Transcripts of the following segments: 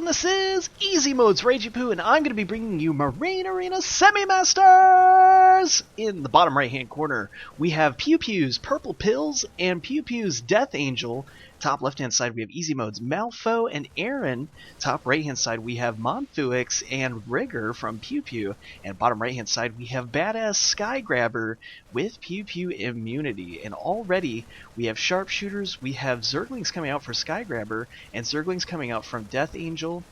and this is EZmode's PiuPiu, and I'm going to be bringing you Marine Arena Semi-Masters! In the bottom right-hand corner, we have PiuPiu's Purple Pills and PiuPiu's Death Angel. Top left-hand side, we have EZmode's Malfo and Aaron. Top right-hand side, we have Monfuix and Rigger from PiuPiu. And bottom right-hand side, we have BADAZ Skygrabber with PiuPiu Immunity. And already, we have Sharpshooters, we have Zerglings coming out for Skygrabber, and Zerglings coming out from Death Angel.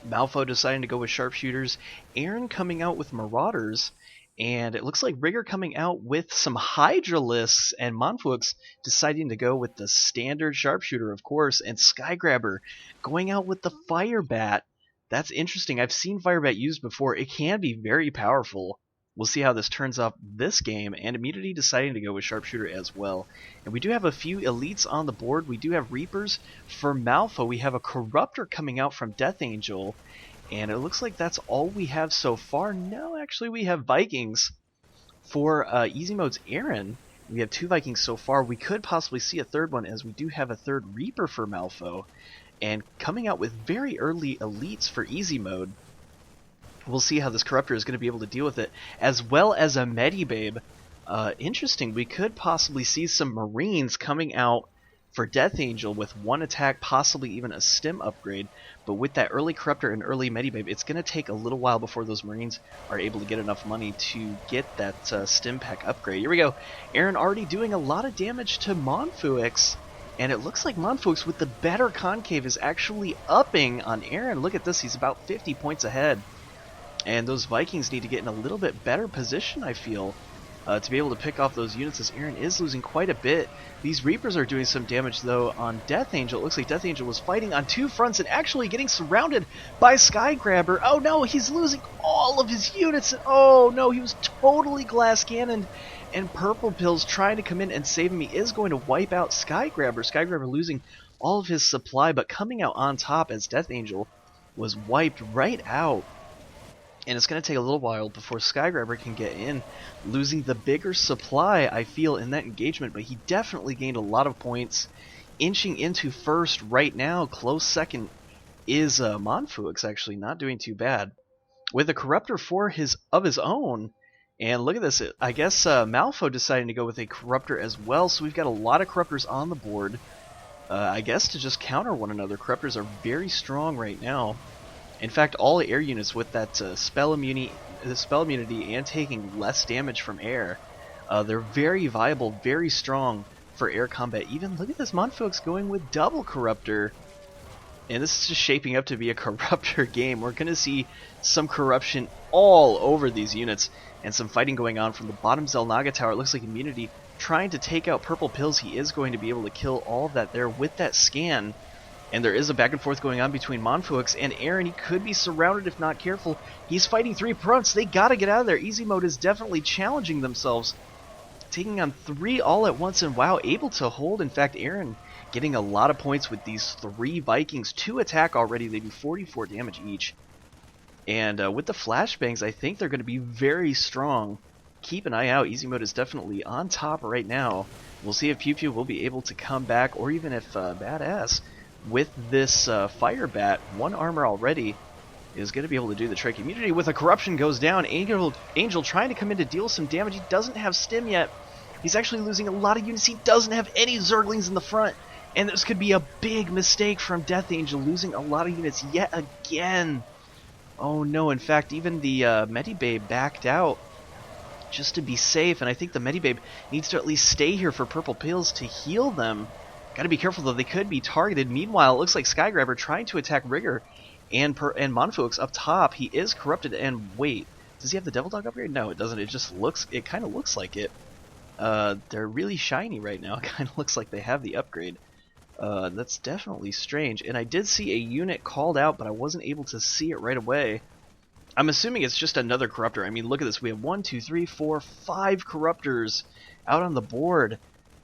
Malfo deciding to go with Sharpshooters, Aaron coming out with Marauders, and it looks like Rigger coming out with some Hydralisks, and Monfuix deciding to go with the standard Sharpshooter, of course, and Skygrabber going out with the Firebat. That's interesting. I've seen Firebat used before. It can be very powerful. We'll see how this turns up this game, and Immunity deciding to go with Sharpshooter as well. And we do have a few elites on the board. We do have Reapers. For Malfo, we have a Corruptor coming out from Death Angel, and it looks like that's all we have so far. No, actually we have Vikings. For EZmode's Aaron, we have 2 Vikings so far. We could possibly see a third one, as we do have a third Reaper for Malfo. And coming out with very early elites for EZmode. We'll see how this Corruptor is going to be able to deal with it, as well as a Medibabe. Interesting, we could possibly see some Marines coming out for Death Angel with 1 attack, possibly even a stim upgrade. But with that early Corruptor and early Medibabe, it's going to take a little while before those Marines are able to get enough money to get that stim pack upgrade. Here we go. Aaron already doing a lot of damage to Monfuix. And it looks like Monfuix with the better concave is actually upping on Aaron. Look at this, he's about 50 points ahead. And those Vikings need to get in a little bit better position, I feel, to be able to pick off those units, as Aaron is losing quite a bit. These Reapers are doing some damage, though, on Death Angel. It looks like Death Angel was fighting on 2 fronts and actually getting surrounded by Skygrabber. Oh no, he's losing all of his units. Oh no, he was totally glass cannoned. And Purple Pills trying to come in and save him. He is going to wipe out Skygrabber. Skygrabber losing all of his supply, but coming out on top as Death Angel was wiped right out. And it's going to take a little while before Skygrabber can get in, losing the bigger supply, I feel, in that engagement. But he definitely gained a lot of points, inching into first right now. Close second is Monfuix, actually not doing too bad, with a Corruptor of his own. And look at this, I guess Malfo deciding to go with a Corruptor as well. So we've got a lot of Corruptors on the board, I guess, to just counter one another. Corruptors are very strong right now. In fact, all air units with that spell immunity and taking less damage from air, they're very viable, very strong for air combat. Even look at this, Monfuix going with double Corruptor. And this is just shaping up to be a Corruptor game. We're going to see some corruption all over these units, and some fighting going on from the bottom Xel'Naga Tower. It looks like Immunity trying to take out Purple Pills. He is going to be able to kill all of that there with that scan. And there is a back and forth going on between Monfuix and Aaron. He could be surrounded if not careful. He's fighting 3 fronts. They got to get out of there. EZmode is definitely challenging themselves, taking on 3 all at once, and wow, able to hold. In fact, Aaron getting a lot of points with these 3 Vikings. 2 attack already. They do 44 damage each. And with the flashbangs, I think they're going to be very strong. Keep an eye out. EZmode is definitely on top right now. We'll see if PiuPiu will be able to come back, or even if BADAZ with this Firebat, 1 armor already, is going to be able to do the trick. Immunity with a Corruption goes down. Angel trying to come in to deal some damage. He doesn't have stim yet. He's actually losing a lot of units. He doesn't have any Zerglings in the front. And this could be a big mistake from Death Angel, losing a lot of units yet again. Oh no, in fact, even the Medibabe backed out just to be safe. And I think the Medibabe needs to at least stay here for Purple Pills to heal them. Gotta be careful, though. They could be targeted. Meanwhile, it looks like Skygrabber trying to attack Rigger and Monfuix up top. He is corrupted. And wait, does he have the Devil Dog upgrade? No, it doesn't. It kind of looks like it. They're really shiny right now. It kind of looks like they have the upgrade. That's definitely strange. And I did see a unit called out, but I wasn't able to see it right away. I'm assuming it's just another Corruptor. I mean, look at this. We have 1, 2, 3, 4, 5 Corruptors out on the board.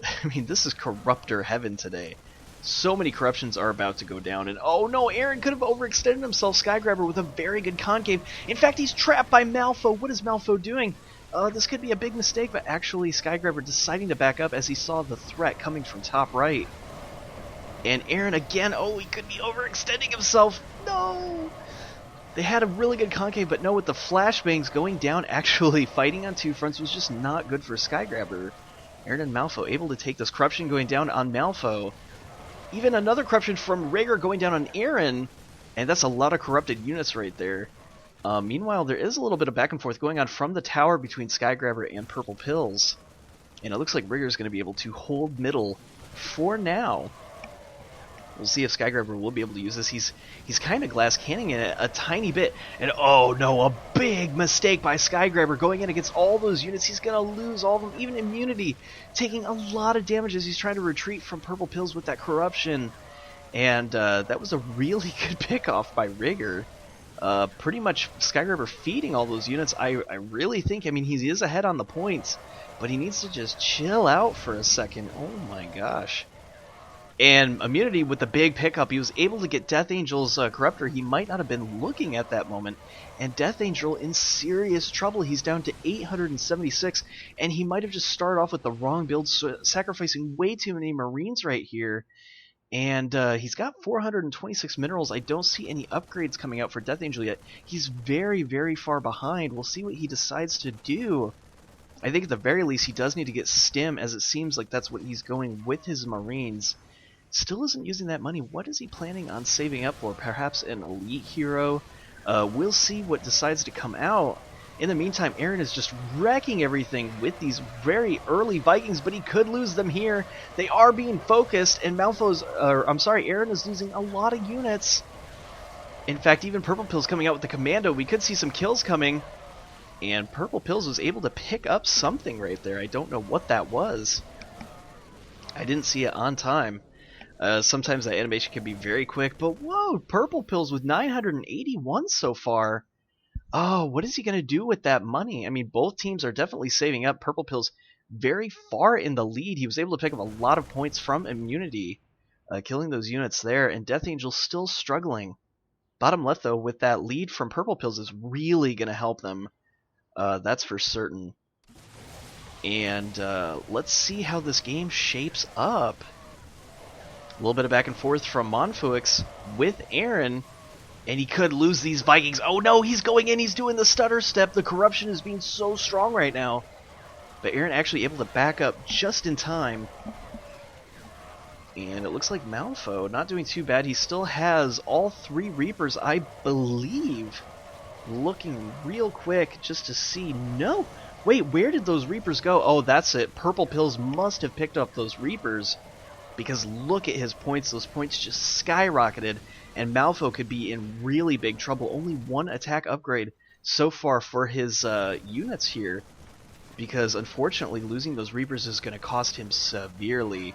I mean, this is Corruptor heaven today. So many corruptions are about to go down, and oh no, Aaron could have overextended himself. Skygrabber with a very good concave. In fact, he's trapped by Malfo. What is Malfo doing? This could be a big mistake, but actually Skygrabber deciding to back up as he saw the threat coming from top right. And Aaron again, oh, he could be overextending himself. No! They had a really good concave, but no, with the flashbangs going down, actually fighting on two fronts was just not good for Skygrabber. Aaron and Malfo able to take this. Corruption going down on Malfo. Even another corruption from Rigger going down on Aaron. And that's a lot of corrupted units right there. Meanwhile, there is a little bit of back and forth going on from the tower between Skygrabber and Purple Pills. And it looks like Rigger's going to be able to hold middle for now. We'll see if Skygrabber will be able to use this. He's kind of glass canning it a tiny bit. And oh no, a big mistake by Skygrabber going in against all those units. He's going to lose all of them, even immunity, taking a lot of damage as he's trying to retreat from Purple Pills with that corruption. And that was a really good pickoff by Rigger. Pretty much Skygrabber feeding all those units. I really think, I mean, he is ahead on the points, but he needs to just chill out for a second. Oh my gosh. And immunity with the big pickup, he was able to get Death Angel's Corruptor he might not have been looking at that moment. And Death Angel in serious trouble. He's down to 876, and he might have just started off with the wrong build, sacrificing way too many Marines right here. And he's got 426 minerals. I don't see any upgrades coming out for Death Angel yet. He's very, very far behind. We'll see what he decides to do. I think at the very least he does need to get Stim, as it seems like that's what he's going with his Marines. Still isn't using that money. What is he planning on saving up for? Perhaps an elite hero? We'll see what decides to come out. In the meantime, Aaron is just wrecking everything with these very early Vikings, but he could lose them here. They are being focused, and Aaron is losing a lot of units. In fact, even Purple Pills coming out with the Commando. We could see some kills coming, and Purple Pills was able to pick up something right there. I don't know what that was. I didn't see it on time. Sometimes that animation can be very quick, but whoa, Purple Pills with 981 so far. Oh, what is he going to do with that money? I mean, both teams are definitely saving up. Purple Pills very far in the lead. He was able to pick up a lot of points from immunity, killing those units there, and Death Angel still struggling. Bottom left, though, with that lead from Purple Pills is really going to help them. That's for certain. And let's see how this game shapes up. A little bit of back and forth from Monfuix with Aaron, and he could lose these Vikings. Oh no, he's going in, he's doing the stutter step. The corruption is being so strong right now. But Aaron actually able to back up just in time. And it looks like Malfo not doing too bad. He still has all three Reapers, I believe. Looking real quick just to see. No! Wait, where did those Reapers go? Oh, that's it. Purple Pills must have picked up those Reapers. Because look at his points. Those points just skyrocketed. And Malfo could be in really big trouble. Only one attack upgrade so far for his units here. Because unfortunately losing those Reapers is going to cost him severely.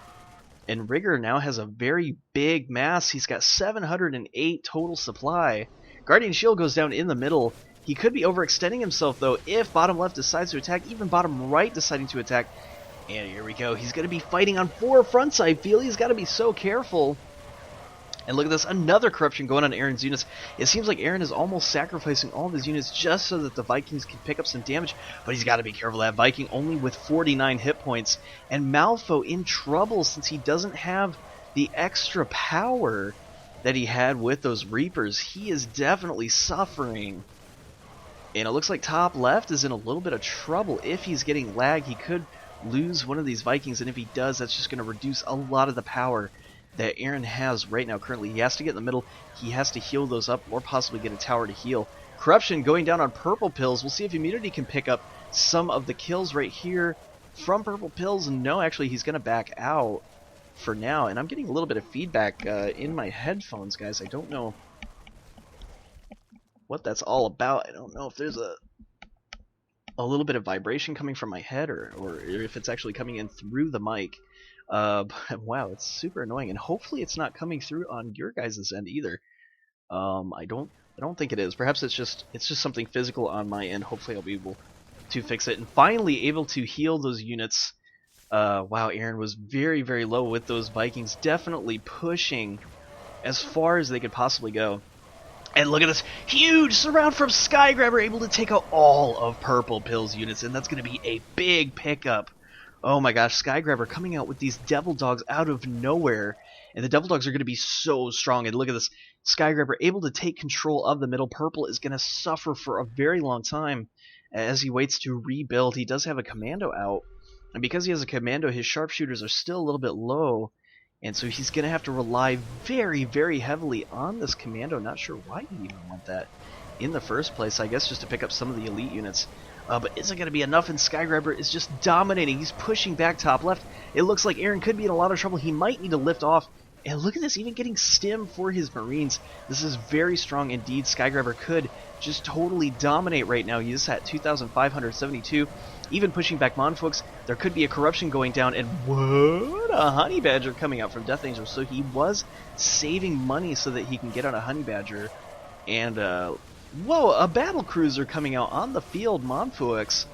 And Rigger now has a very big mass. He's got 708 total supply. Guardian Shield goes down in the middle. He could be overextending himself though if bottom left decides to attack. Even bottom right deciding to attack. And here we go. He's going to be fighting on four fronts, I feel. He's got to be so careful. And look at this. Another corruption going on Aaron's units. It seems like Aaron is almost sacrificing all of his units just so that the Vikings can pick up some damage. But he's got to be careful. That Viking only with 49 hit points. And Malfo in trouble since he doesn't have the extra power that he had with those Reapers. He is definitely suffering. And it looks like top left is in a little bit of trouble. If he's getting lag, he could lose one of these Vikings, and if he does, that's just going to reduce a lot of the power that Aaron has right now currently. He has to get in the middle, he has to heal those up, or possibly get a tower to heal. Corruption going down on Purple Pills. We'll see if immunity can pick up some of the kills right here from Purple Pills. No, actually, he's going to back out for now, and I'm getting a little bit of feedback in my headphones, guys. I don't know what that's all about. I don't know if there's a little bit of vibration coming from my head, or if it's actually coming in through the mic. But wow, it's super annoying, and hopefully it's not coming through on your guys' end either. I don't think it is. Perhaps it's just something physical on my end. Hopefully I'll be able to fix it, and finally able to heal those units. Wow, Aaron was very, very low with those Vikings, definitely pushing as far as they could possibly go. And look at this huge surround from Skygrabber, able to take out all of Purple Pill's units, and that's going to be a big pickup. Oh my gosh, Skygrabber coming out with these Devil Dogs out of nowhere. And the Devil Dogs are going to be so strong. And look at this. Skygrabber able to take control of the middle. Purple is going to suffer for a very long time as he waits to rebuild. He does have a commando out. And because he has a commando, his sharpshooters are still a little bit low. And so he's going to have to rely very, very heavily on this commando. Not sure why he even want that in the first place. I guess just to pick up some of the elite units. But is it going to be enough? And Skygrabber is just dominating. He's pushing back top left. It looks like Aaron could be in a lot of trouble. He might need to lift off. And look at this, even getting stim for his Marines. This is very strong indeed. Skygrabber could just totally dominate right now. He's at 2,572. Even pushing back Monfolks, there could be a corruption going down. And what? A Honey Badger coming out from Death Angel. So he was saving money so that he can get on a Honey Badger. And, whoa, a battle cruiser coming out on the field, Monfolks.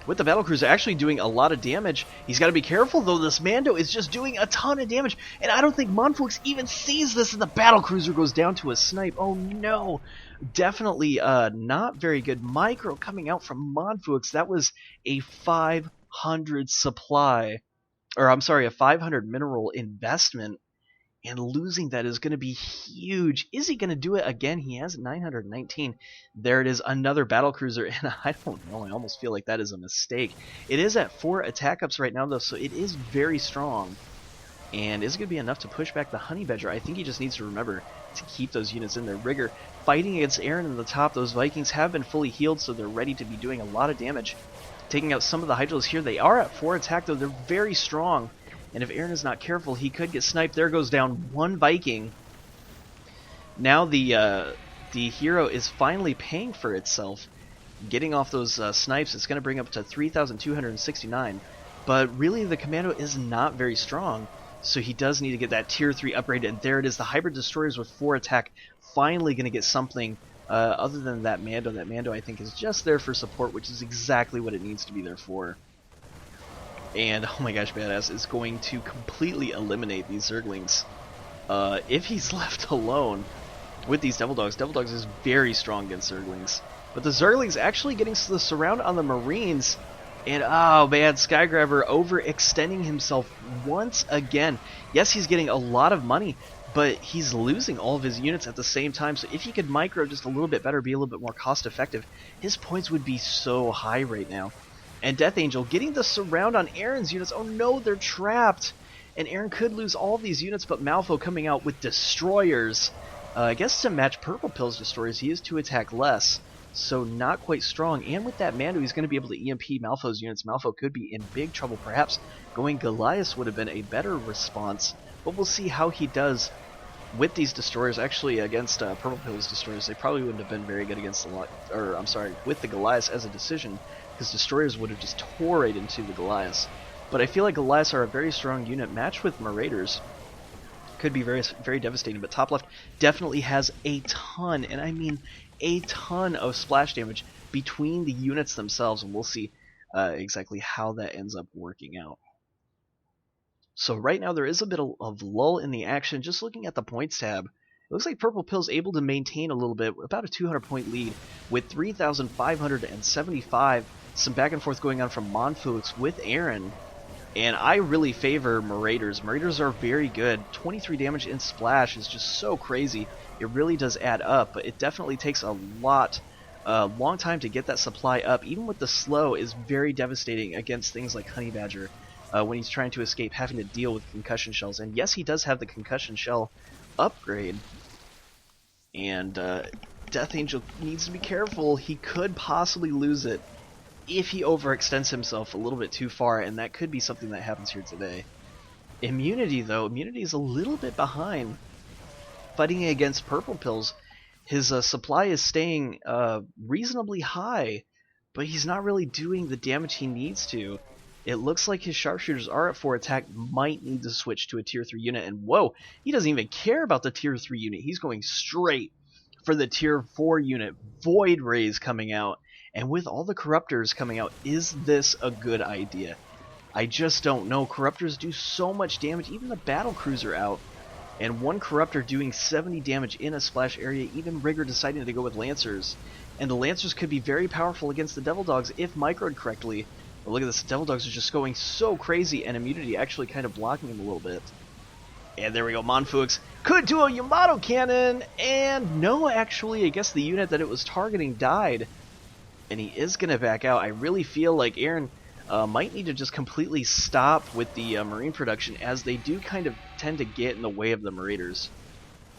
With the battle cruiser actually doing a lot of damage. He's got to be careful though. This Mando is just doing a ton of damage, and I don't think Monfolks even sees this, and the battle cruiser goes down to a snipe. Oh no, definitely not very good micro coming out from Monfolks. That was a 500 supply, or I'm sorry, a 500 mineral investment. And losing that is going to be huge. Is he going to do it again? He has 919. There it is, another battlecruiser. And I don't know, I almost feel like that is a mistake. It is at 4 attack ups right now, though, so it is very strong. And is it going to be enough to push back the Honey Badger? I think he just needs to remember to keep those units in there. Rigger fighting against Aaron in the top. Those Vikings have been fully healed, so they're ready to be doing a lot of damage. Taking out some of the Hydras here. They are at 4 attack, though. They're very strong. And if Aaron is not careful, he could get sniped. There goes down one Viking. Now the hero is finally paying for itself. Getting off those snipes, it's going to bring up to 3,269. But really, the commando is not very strong. So he does need to get that tier 3 upgrade. And there it is. The hybrid destroyers with 4 attack finally going to get something other than that Mando. That Mando, I think, is just there for support, which is exactly what it needs to be there for. And, oh my gosh, BADAZ is going to completely eliminate these Zerglings. If he's left alone with these Devil Dogs. Devil Dogs is very strong against Zerglings. But the Zerglings actually getting the surround on the Marines. And, oh man, Skygrabber overextending himself once again. Yes, he's getting a lot of money, but he's losing all of his units at the same time. So if he could micro just a little bit better, be a little bit more cost effective, his points would be so high right now. And Death Angel getting the surround on Aaron's units. Oh no, they're trapped. And Aaron could lose all of these units, but Malfo coming out with destroyers. I guess to match Purple Pill's destroyers, he is 2 attack less. So not quite strong. And with that Mando, he's going to be able to EMP Malfo's units. Malfo could be in big trouble. Perhaps going Goliath would have been a better response. But we'll see how he does with these destroyers. Actually, against Purple Pill's destroyers, they probably wouldn't have been very good against the with the Goliath as a decision. Because destroyers would have just tore right into the Goliaths. But I feel like Goliaths are a very strong unit. Matched with Marauders could be very, very devastating. But top left definitely has a ton, and I mean a ton of splash damage between the units themselves. And we'll see exactly how that ends up working out. So right now there is a bit of lull in the action. Just looking at the points tab, it looks like Purple Pill's able to maintain a little bit, about a 200-point lead with 3,575. Some back and forth going on from Monfolks with Aaron. And I really favor Marauders. Marauders are very good. 23 damage in splash is just so crazy. It really does add up, but it definitely takes a long time to get that supply up. Even with the slow is very devastating against things like Honey Badger when he's trying to escape having to deal with concussion shells. And yes, he does have the concussion shell upgrade. And Death Angel needs to be careful. He could possibly lose it if he overextends himself a little bit too far, and that could be something that happens here today. Immunity, though, Immunity is a little bit behind. Fighting against Purple Pills, his supply is staying reasonably high, but he's not really doing the damage he needs to. It looks like his sharpshooters are at 4 attack, might need to switch to a tier 3 unit, and whoa, he doesn't even care about the tier 3 unit. He's going straight for the tier 4 unit. Void Rays coming out. And with all the Corruptors coming out, is this a good idea? I just don't know. Corruptors do so much damage, even the Battle Cruiser out. And one Corruptor doing 70 damage in a splash area, even Rigger deciding to go with Lancers. And the Lancers could be very powerful against the Devil Dogs if microed correctly. But look at this, the Devil Dogs are just going so crazy, and Immunity actually kind of blocking him a little bit. And there we go, Monfuix could do a Yamato cannon, and no, actually, I guess the unit that it was targeting died, and he is going to back out. I really feel like Aaron might need to just completely stop with the Marine production, as they do kind of tend to get in the way of the Marauders.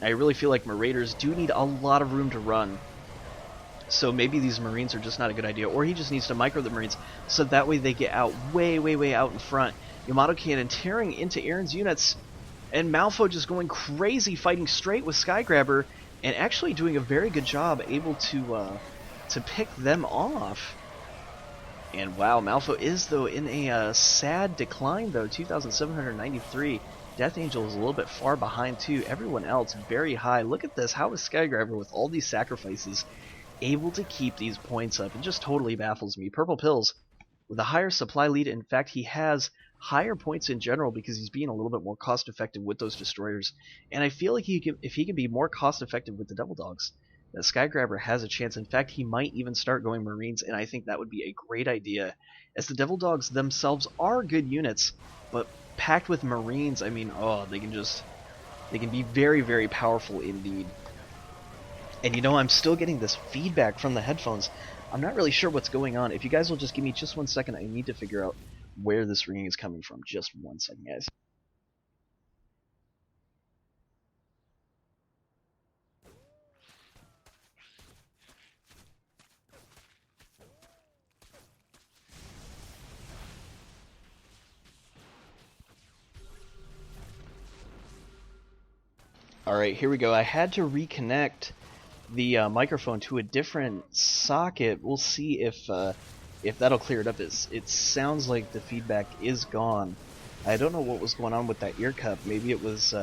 I really feel like Marauders do need a lot of room to run, so maybe these Marines are just not a good idea, or he just needs to micro the Marines, so that way they get out way, way, way out in front. Yamato cannon tearing into Aaron's units, and Malfo just going crazy, fighting straight with Skygrabber, and actually doing a very good job, able to pick them off. And wow, Malfo is, though, in a sad decline, though, 2,793. Death Angel is a little bit far behind, too. Everyone else very high. Look at this. How is Skygrabber, with all these sacrifices, able to keep these points up? It just totally baffles me. Purple Pills, with a higher supply lead. In fact, he has higher points in general because he's being a little bit more cost effective with those destroyers, and I feel like if he can be more cost effective with the Devil Dogs, that Skygrabber has a chance. In fact, he might even start going Marines, and I think that would be a great idea, as the Devil Dogs themselves are good units, but packed with Marines, I mean, oh, they can be very, very powerful indeed. And you know, I'm still getting this feedback from the headphones. I'm not really sure what's going on. If you guys will just give me just 1 second, I need to figure out where this ringing is coming from. Just 1 second, guys. Alright, here we go. I had to reconnect the microphone to a different socket. We'll see if that'll clear it up. It sounds like the feedback is gone. I don't know what was going on with that ear cup. Maybe it was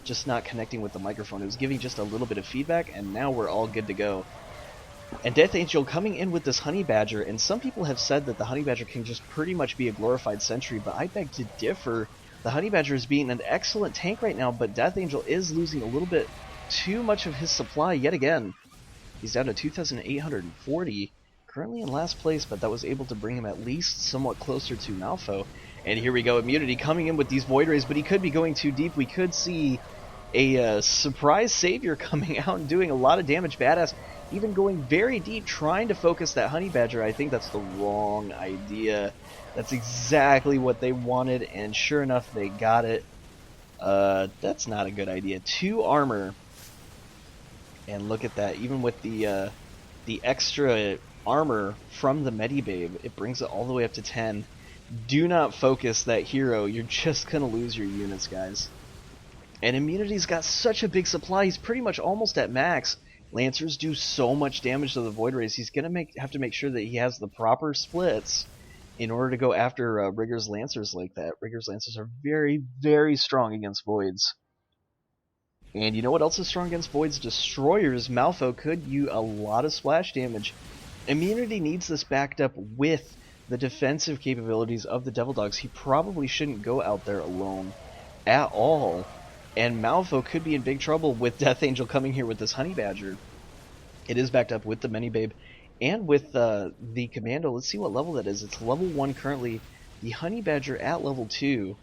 just not connecting with the microphone. It was giving just a little bit of feedback, and now we're all good to go. And Death Angel coming in with this Honey Badger, and some people have said that the Honey Badger can just pretty much be a glorified sentry, but I beg to differ. The Honey Badger is being an excellent tank right now, but Death Angel is losing a little bit too much of his supply yet again. He's down to 2,840, currently in last place, but that was able to bring him at least somewhat closer to Malfo. And here we go, Immunity coming in with these Void Rays, but he could be going too deep. We could see a surprise Savior coming out and doing a lot of damage. Badass even going very deep, trying to focus that Honey Badger. I think that's the wrong idea. That's exactly what they wanted, and sure enough, they got it. That's not a good idea. 2 armor, and look at that. Even with the extra armor from the Medibabe, it brings it all the way up to 10. Do not focus that hero. You're just gonna lose your units, guys. And Immunity's got such a big supply. He's pretty much almost at max. Lancers do so much damage to the Void Rays. He's gonna have to make sure that he has the proper splits in order to go after Rigger's Lancers like that. Rigger's Lancers are very, very strong against Voids. And you know what else is strong against Voids? Destroyers. Malfo could use a lot of splash damage. Immunity needs this backed up with the defensive capabilities of the Devil Dogs. He probably shouldn't go out there alone at all. And Malfo could be in big trouble with Death Angel coming here with this Honey Badger. It is backed up with the Medibabe and with the Commando. Let's see what level that is. It's level 1 currently. The Honey Badger at level 2.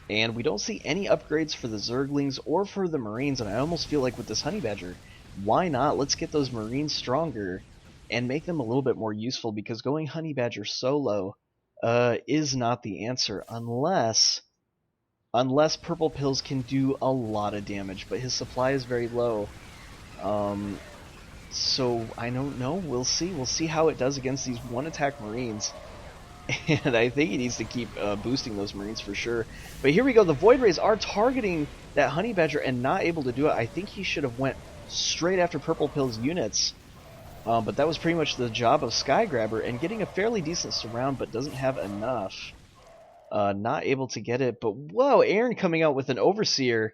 And we don't see any upgrades for the Zerglings or for the Marines. And I almost feel like with this Honey Badger, why not? Let's get those Marines stronger and make them a little bit more useful, because going Honey Badger solo is not the answer unless Purple Pills can do a lot of damage, but his supply is very low. So I don't know. We'll see. We'll see how it does against these 1-attack Marines. And I think he needs to keep boosting those Marines for sure. But here we go. The Void Rays are targeting that Honey Badger and not able to do it. I think he should have went straight after Purple Pill's units. But that was pretty much the job of Skygrabber, and getting a fairly decent surround, but doesn't have enough. Not able to get it. But whoa, Aaron coming out with an Overseer.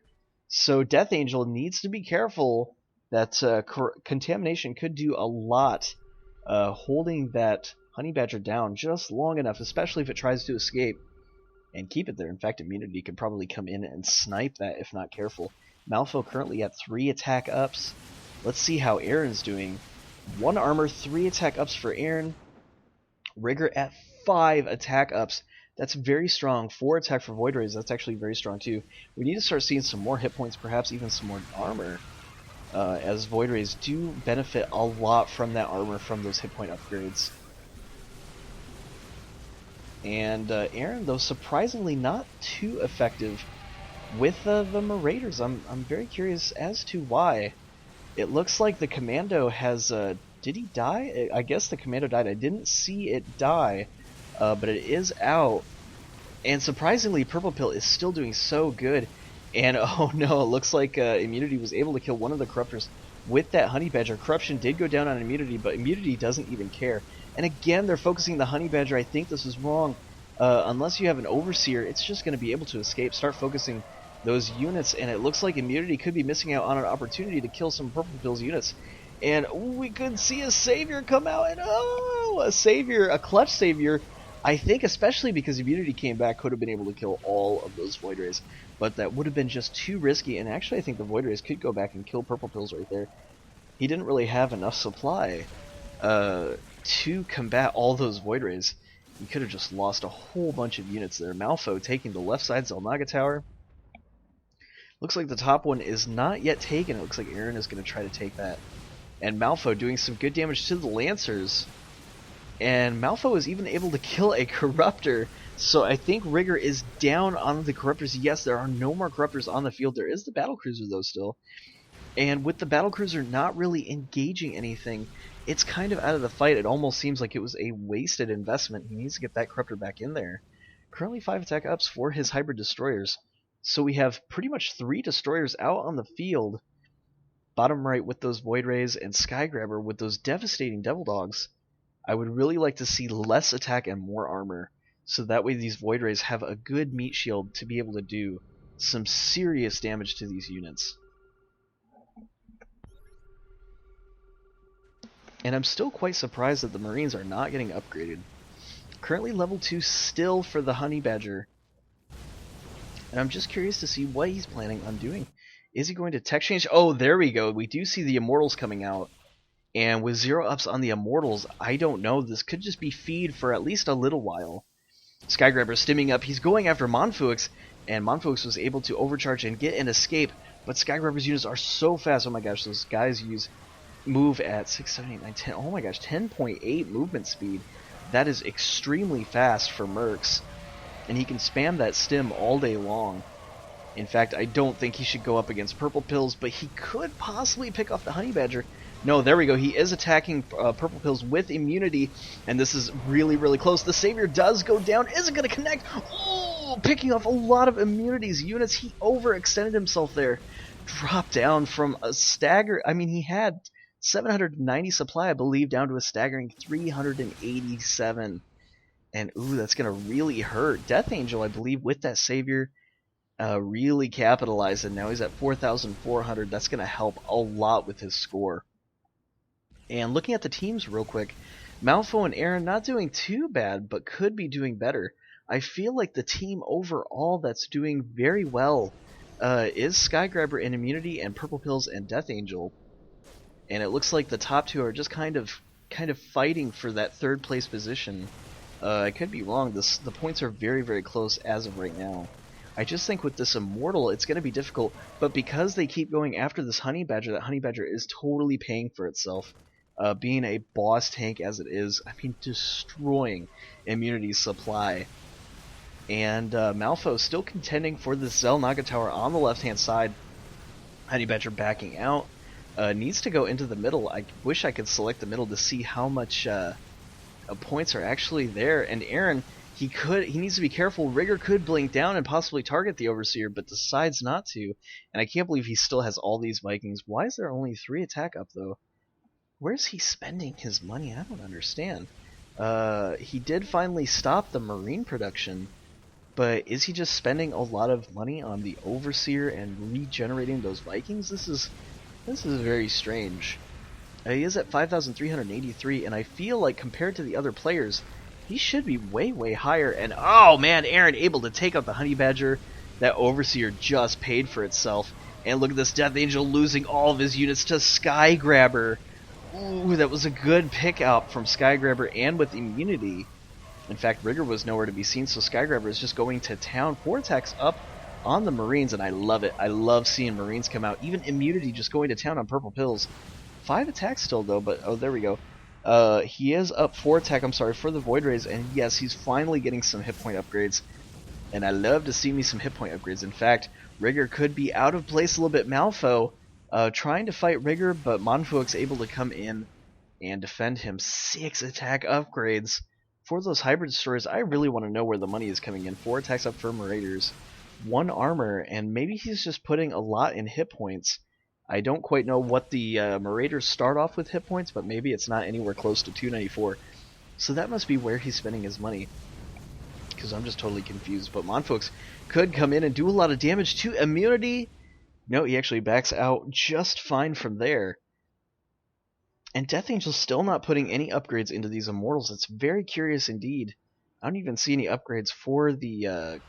So Death Angel needs to be careful. That contamination could do a lot, holding that Honey Badger down just long enough, especially if it tries to escape, and keep it there. In fact, Immunity could probably come in and snipe that if not careful. Malfo currently at 3 attack ups. Let's see how Aaron's doing. 1 armor, 3 attack ups for Aaron. Rigger at 5 attack ups. That's very strong. 4 attack for Void Rays, that's actually very strong too. We need to start seeing some more hit points, perhaps even some more armor, as Void Rays do benefit a lot from that armor from those hit point upgrades. And Aaron, though, surprisingly not too effective with the Marauders. I'm very curious as to why. It looks like the Commando has... did he die? I guess the Commando died. I didn't see it die, but it is out. And surprisingly, PiuPiu is still doing so good. And oh no, it looks like Immunity was able to kill one of the Corruptors with that Honey Badger. Corruption did go down on Immunity, but Immunity doesn't even care. And again, they're focusing the Honey Badger. I think this is wrong. Unless you have an Overseer, it's just going to be able to escape. Start focusing those units, and it looks like Immunity could be missing out on an opportunity to kill some PiuPiu's units. And we could see a Savior come out, and oh, a Savior, a clutch Savior. I think especially because Immunity came back, could have been able to kill all of those Void Rays. But that would have been just too risky, and actually I think the Void Rays could go back and kill PiuPiu right there. He didn't really have enough supply to combat all those Void Rays. He could have just lost a whole bunch of units there. Malfo taking the left side Xel'Naga Tower. Looks like the top one is not yet taken. It looks like Aaron is going to try to take that. And Malfo doing some good damage to the Lancers. And Malfo is even able to kill a Corruptor. So I think Rigger is down on the Corruptors. Yes, there are no more Corruptors on the field. There is the Battlecruiser though still. And with the Battlecruiser not really engaging anything, it's kind of out of the fight. It almost seems like it was a wasted investment. He needs to get that Corruptor back in there. Currently 5 attack ups for his Hybrid Destroyers. So we have pretty much 3 Destroyers out on the field. Bottom right with those Void Rays and Skygrabber with those devastating Devil Dogs. I would really like to see less attack and more armor. So that way these Void Rays have a good meat shield to be able to do some serious damage to these units. And I'm still quite surprised that the Marines are not getting upgraded. Currently level 2 still for the Honey Badger. And I'm just curious to see what he's planning on doing. Is he going to tech change? Oh, there we go. We do see the Immortals coming out. And with 0 ups on the Immortals, I don't know. This could just be feed for at least a little while. Skygrabber stimming up. He's going after Monfuix. And Monfuix was able to overcharge and get an escape. But Skygrabber's units are so fast. Oh my gosh, those guys move at 6, 7, 8, 9, 10. Oh my gosh, 10.8 movement speed. That is extremely fast for Mercs. And he can spam that stim all day long. In fact, I don't think he should go up against PiuPiu, but he could possibly pick off the Honey Badger. No, there we go. He is attacking PiuPiu with immunity, and this is really, really close. The Savior does go down. Is it going to connect? Oh, picking off a lot of immunities units. He overextended himself there. Dropped down from a stagger. I mean, he had 790 supply, I believe, down to a staggering 387. And, ooh, that's going to really hurt. Death Angel, I believe, with that Savior, really capitalized. And now he's at 4,400. That's going to help a lot with his score. And looking at the teams real quick, Malfo and Aaron not doing too bad, but could be doing better. I feel like the team overall that's doing very well is Skygrabber in Immunity and PiuPiu and Death Angel. And it looks like the top 2 are just kind of fighting for that 3rd place position. I could be wrong. The points are very, very close as of right now. I just think with this Immortal, it's going to be difficult. But because they keep going after this Honey Badger, that Honey Badger is totally paying for itself. Being a boss tank as it is, I mean, destroying Immunity's supply. And Malfo still contending for the Xel'Naga Tower on the left-hand side. Honey Badger backing out. Needs to go into the middle. I wish I could select the middle to see how much points are actually there. And Aaron, he needs to be careful. Rigger could blink down and possibly target the Overseer, but decides not to. And I can't believe he still has all these Vikings. Why is there only 3 attack up, though? Where's he spending his money? I don't understand. He did finally stop the Marine production, but is he just spending a lot of money on the Overseer and regenerating those Vikings? This is very strange. He is at 5,383, and I feel like compared to the other players, he should be way, way higher. And oh man, Aaron able to take out the Honey Badger. That Overseer just paid for itself. And look at this Death Angel losing all of his units to Skygrabber. Ooh, that was a good pick out from Skygrabber and with immunity. In fact, Rigger was nowhere to be seen, so Skygrabber is just going to town. 4 attacks up on the Marines, and I love it. I love seeing Marines come out. Even Immunity just going to town on Purple Pills. 5 attacks still, though, but oh, there we go. He is up 4 attack, for the Void Rays, and yes, he's finally getting some hit point upgrades. And I love to see me some hit point upgrades. In fact, Rigger could be out of place a little bit. Malfo trying to fight Rigger, but Monfuik's able to come in and defend him. 6 attack upgrades. For those hybrid destroyers, I really want to know where the money is coming in. 4 attacks up for Marauders, 1 armor, and maybe he's just putting a lot in hit points. I don't quite know what the Marauders start off with hit points, but maybe it's not anywhere close to 294. So that must be where he's spending his money, because I'm just totally confused. But Monfuix could come in and do a lot of damage to Immunity. No, he actually backs out just fine from there. And Death Angel's still not putting any upgrades into these Immortals. It's very curious indeed. I don't even see any upgrades for the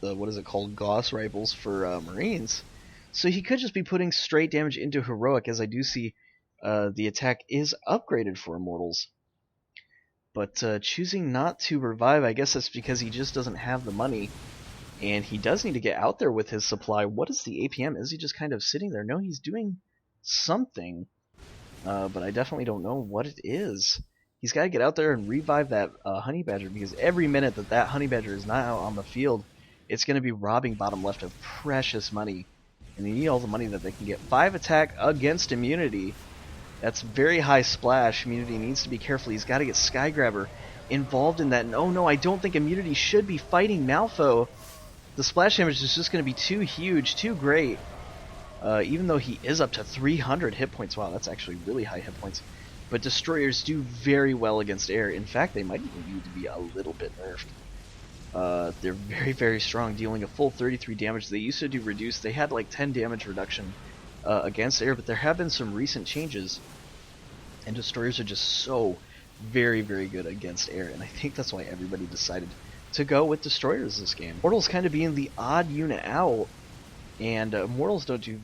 what is it called, Gauss rifles for Marines. So he could just be putting straight damage into Heroic, as I do see the attack is upgraded for Immortals. But choosing not to revive, I guess that's because he just doesn't have the money. And he does need to get out there with his supply. What is the APM? Is he just kind of sitting there? No, he's doing something. But I definitely don't know what it is. He's got to get out there and revive that Honey Badger, because every minute that Honey Badger is not out on the field, it's going to be robbing bottom left of precious money. And they need all the money that they can get. 5 attack against Immunity. That's very high splash. Immunity needs to be careful. He's got to get Skygrabber involved in that. And oh no, I don't think Immunity should be fighting Malfo. The splash damage is just going to be too huge, too great. Even though he is up to 300 hit points. Wow, that's actually really high hit points. But Destroyers do very well against air. In fact, they might even need to be a little bit nerfed. They're very, very strong, dealing a full 33 damage. They used to do reduce. They had like 10 damage reduction against air, but there have been some recent changes. And Destroyers are just so very, very good against air. And I think that's why everybody decided to go with Destroyers this game. Mortals kind of being the odd unit out. And Mortals don't do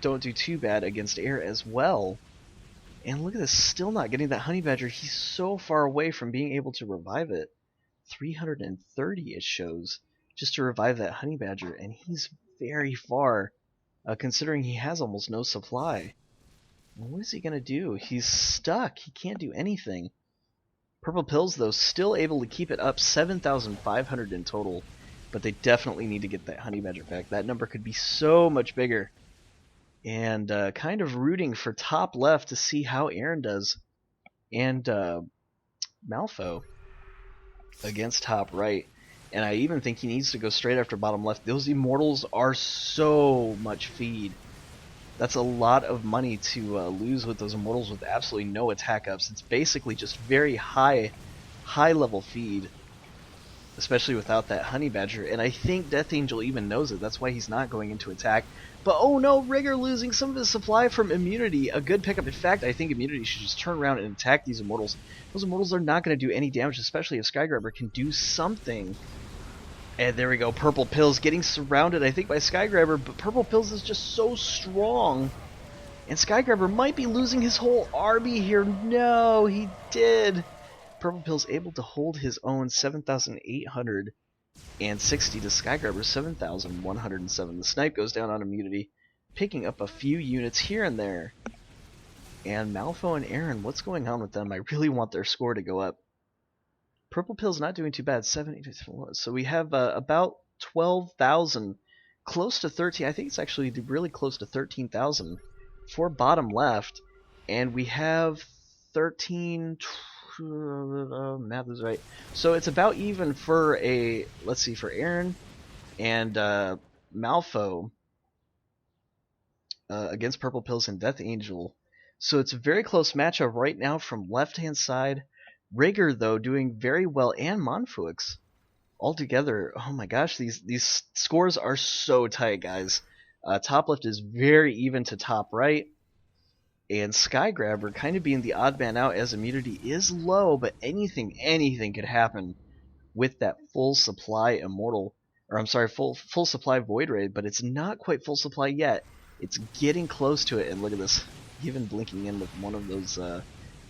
don't do too bad against air as well. And look at this, still not getting that Honey Badger. He's so far away from being able to revive it. 330 it shows just to revive that Honey Badger, and he's very far, considering he has almost no supply. What is he gonna do? He's stuck. He can't do anything. Purple Pills, though, still able to keep it up. 7,500 in total. But they definitely need to get that Honey Badger back. That number could be so much bigger. And kind of rooting for top left to see how Aaron does. And Malfo against top right. And I even think he needs to go straight after bottom left. Those Immortals are so much feed. That's a lot of money to lose with those Immortals with absolutely no attack ups. It's basically just very high level feed. Especially without that Honey Badger, and I think Death Angel even knows it. That's why he's not going into attack. But oh no, Rigger losing some of his supply from Immunity. A good pickup. In fact, I think Immunity should just turn around and attack these Immortals. Those Immortals are not going to do any damage, especially if Skygrabber can do something. And there we go, Purple Pills getting surrounded, I think, by Skygrabber, but Purple Pills is just so strong. And Skygrabber might be losing his whole army here. No, he did. Purple Pill's able to hold his own. 7,860 to Skygrabber 7,107. The snipe goes down on Immunity, picking up a few units here and there. And Malfo and Aaron, what's going on with them? I really want their score to go up. Purple Pill's not doing too bad. 70. So we have about 12,000, close to 13. I think it's actually really close to 13,000 for bottom left, and we have 13. Math is right. So it's about even for let's see, for Aaron and Malfo against Purple Pills and Death Angel. So it's a very close matchup right now from left-hand side. Rigger, though, doing very well, and Monfuix altogether. Oh my gosh, these scores are so tight, guys. Top left is very even to top right. And Skygrabber kind of being the odd man out, as immunity is low, but anything could happen with that full supply immortal, or I'm sorry, full supply Void Ray, but it's not quite full supply yet. It's getting close to it, and look at this, even blinking in with one of those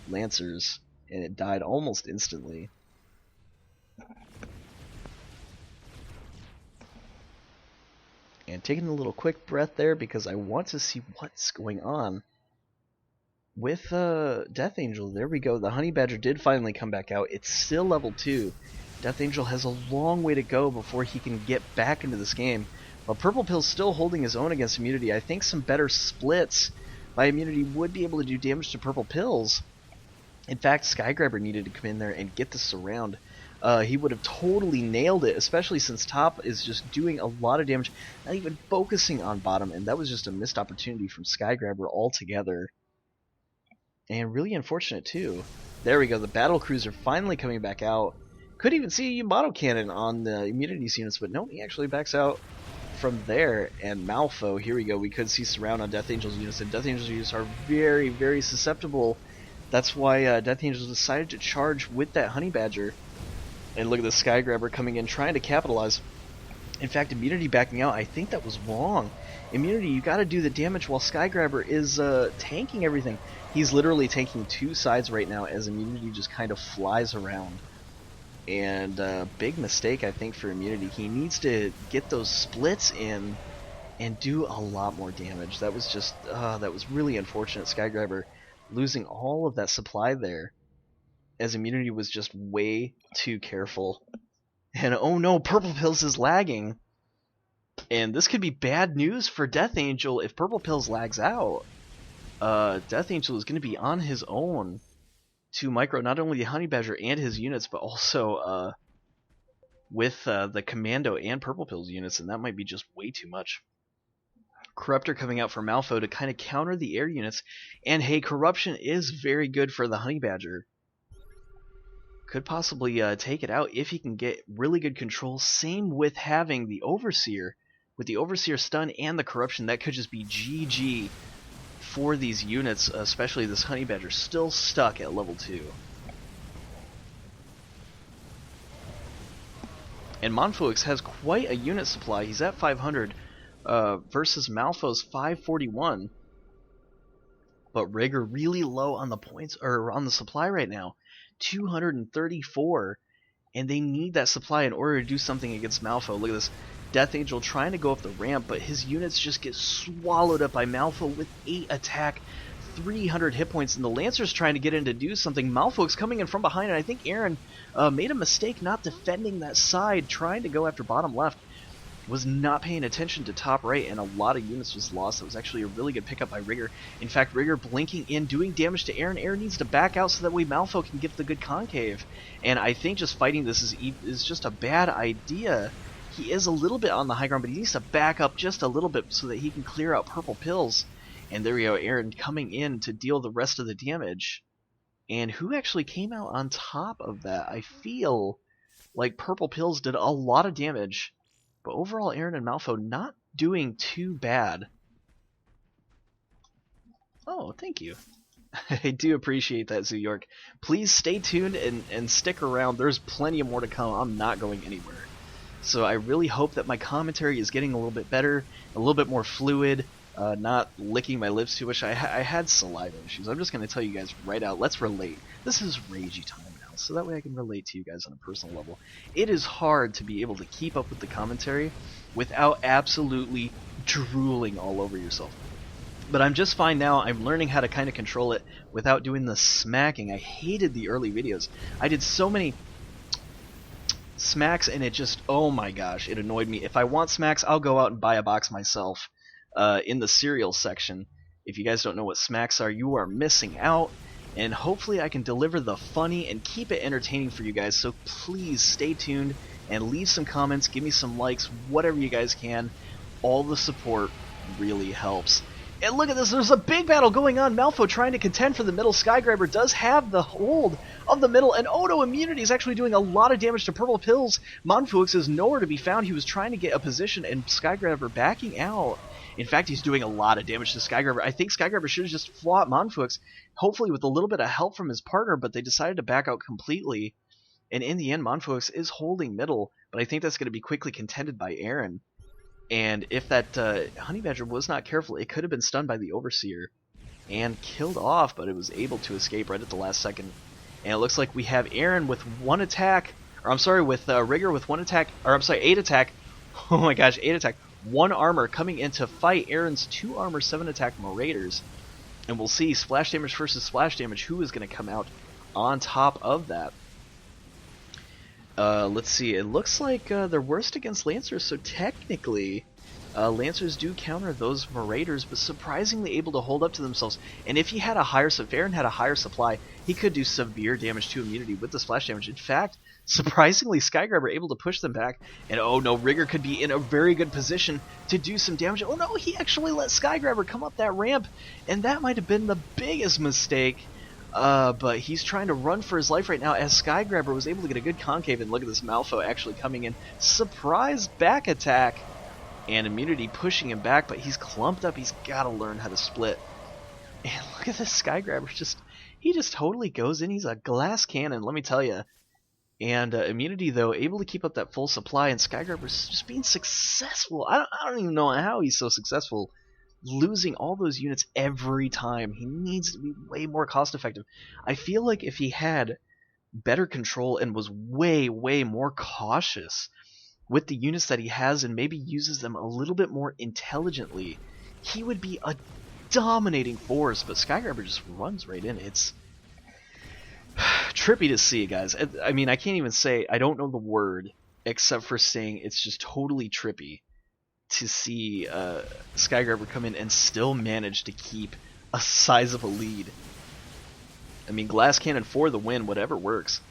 Lancers, and it died almost instantly. And taking a little quick breath there because I want to see what's going on with Death Angel. There we go. The Honey Badger did finally come back out. It's still level 2. Death Angel has a long way to go before he can get back into this game. But Purple Pill's still holding his own against Immunity. I think some better splits by Immunity would be able to do damage to Purple Pills. In fact, Skygrabber needed to come in there and get the surround. He would have totally nailed it, especially since top is just doing a lot of damage, not even focusing on bottom, and that was just a missed opportunity from Skygrabber altogether. And really unfortunate, too. There we go, the Battle Cruiser finally coming back out. Could even see a Yamato Cannon on the Immunities units, but no, he actually backs out from there. And Malfo, here we go, we could see surround on Death Angel's units, and Death Angel's units are very, very susceptible. That's why Death Angel decided to charge with that Honey Badger. And look at the Skygrabber coming in, trying to capitalize. In fact, Immunity backing out, I think that was wrong. Immunity, you gotta do the damage while Skygrabber is tanking everything. He's literally tanking two sides right now as Immunity just kind of flies around. And big mistake, I think, for Immunity. He needs to get those splits in and do a lot more damage. That was just, that was really unfortunate. Skygrabber losing all of that supply there, as Immunity was just way too careful. And oh no, Purple Pills is lagging. And this could be bad news for Death Angel if Purple Pills lags out. Death Angel is going to be on his own to micro not only the Honey Badger and his units, but also with the Commando and Purple Pills units, and that might be just way too much. Corruptor coming out for Malfo to kind of counter the air units, and hey, Corruption is very good for the Honey Badger. Could possibly take it out if he can get really good control. Same with having the Overseer. With the Overseer stun and the Corruption, that could just be GG for these units, especially this Honey Badger still stuck at level 2. And Monfoix has quite a unit supply. He's at 500 versus Malfo's 541. But Rigger really low on the points, or on the supply right now. 234, and they need that supply in order to do something against Malfo. Look at this, Death Angel trying to go up the ramp, but his units just get swallowed up by Malfo with 8 attack, 300 hit points, and the Lancer's trying to get in to do something. Malfo's coming in from behind, and I think Aaron made a mistake not defending that side, trying to go after bottom left. Was not paying attention to top right, and a lot of units was lost. It was actually a really good pickup by Rigger. In fact, Rigger blinking in, doing damage to Aaron. Aaron needs to back out so that way Malfo can get the good concave. And I think just fighting this is just a bad idea. He is a little bit on the high ground, but he needs to back up just a little bit so that he can clear out Purple Pills. And there we go, Aaron coming in to deal the rest of the damage. And who actually came out on top of that? I feel like Purple Pills did a lot of damage. But overall, Aaron and Malfo not doing too bad. Oh, thank you. I do appreciate that, Zoo York. Please stay tuned and stick around. There's plenty more to come. I'm not going anywhere. So I really hope that my commentary is getting a little bit better, a little bit more fluid, not licking my lips too much. I had saliva issues. I'm just going to tell you guys right out. Let's relate. This is ragey time now, so that way I can relate to you guys on a personal level. It is hard to be able to keep up with the commentary without absolutely drooling all over yourself. But I'm just fine now. I'm learning how to kind of control it without doing the smacking. I hated the early videos. I did so many smacks, and it just, oh my gosh, it annoyed me. If I want smacks, I'll go out and buy a box myself in the cereal section. If you guys don't know what smacks are, you are missing out. And hopefully I can deliver the funny and keep it entertaining for you guys. So please stay tuned and leave some comments, give me some likes, whatever you guys can. All the support really helps. And look at this, there's a big battle going on. Malfo trying to contend for the middle. Skygrabber does have the hold of the middle, and Odo Immunity is actually doing a lot of damage to Purple Pills. Monfuix is nowhere to be found. He was trying to get a position, and Skygrabber backing out. In fact, he's doing a lot of damage to Skygrabber. I think Skygrabber should have just fought Monfuix, hopefully with a little bit of help from his partner, but they decided to back out completely. And in the end, Monfuix is holding middle, but I think that's going to be quickly contended by Aaron. And if that Honey Badger was not careful, it could have been stunned by the Overseer and killed off, but it was able to escape right at the last second. And it looks like we have Aaron with one attack, or I'm sorry, with Rigger with 1 attack, or I'm sorry, 8 attack. Oh my gosh, 8 attack, 1 armor coming in to fight Aaron's 2 armor, 7 attack Marauders. And we'll see splash damage versus splash damage, who is going to come out on top of that. Let's see, it looks like they're worst against Lancers, so technically Lancers do counter those Marauders, but surprisingly able to hold up to themselves. And if he had a higher, if Aaron had a higher supply, he could do severe damage to immunity with the splash damage. In fact, surprisingly, Skygrabber able to push them back, and oh no, Rigger could be in a very good position to do some damage. Oh no, he actually let Skygrabber come up that ramp, and that might have been the biggest mistake. But he's trying to run for his life right now as Skygrabber was able to get a good concave, and look at this Malfo actually coming in. Surprise back attack, and immunity pushing him back, but he's clumped up. He's got to learn how to split. And look at this Skygrabber, he just totally goes in. He's a glass cannon, let me tell you. And immunity, though, able to keep up that full supply, and Skygrabber's just being successful. I don't even know how he's so successful, losing all those units every time. He needs to be way more cost effective. I feel like if he had better control and was way more cautious with the units that he has, and maybe uses them a little bit more intelligently, he would be a dominating force. But Skygrabber just runs right in. It's trippy to see, guys. I mean, I can't even say, I don't know the word except for saying it's just totally trippy to see Skygrabber come in and still manage to keep a sizable lead. I mean, glass cannon for the win, whatever works.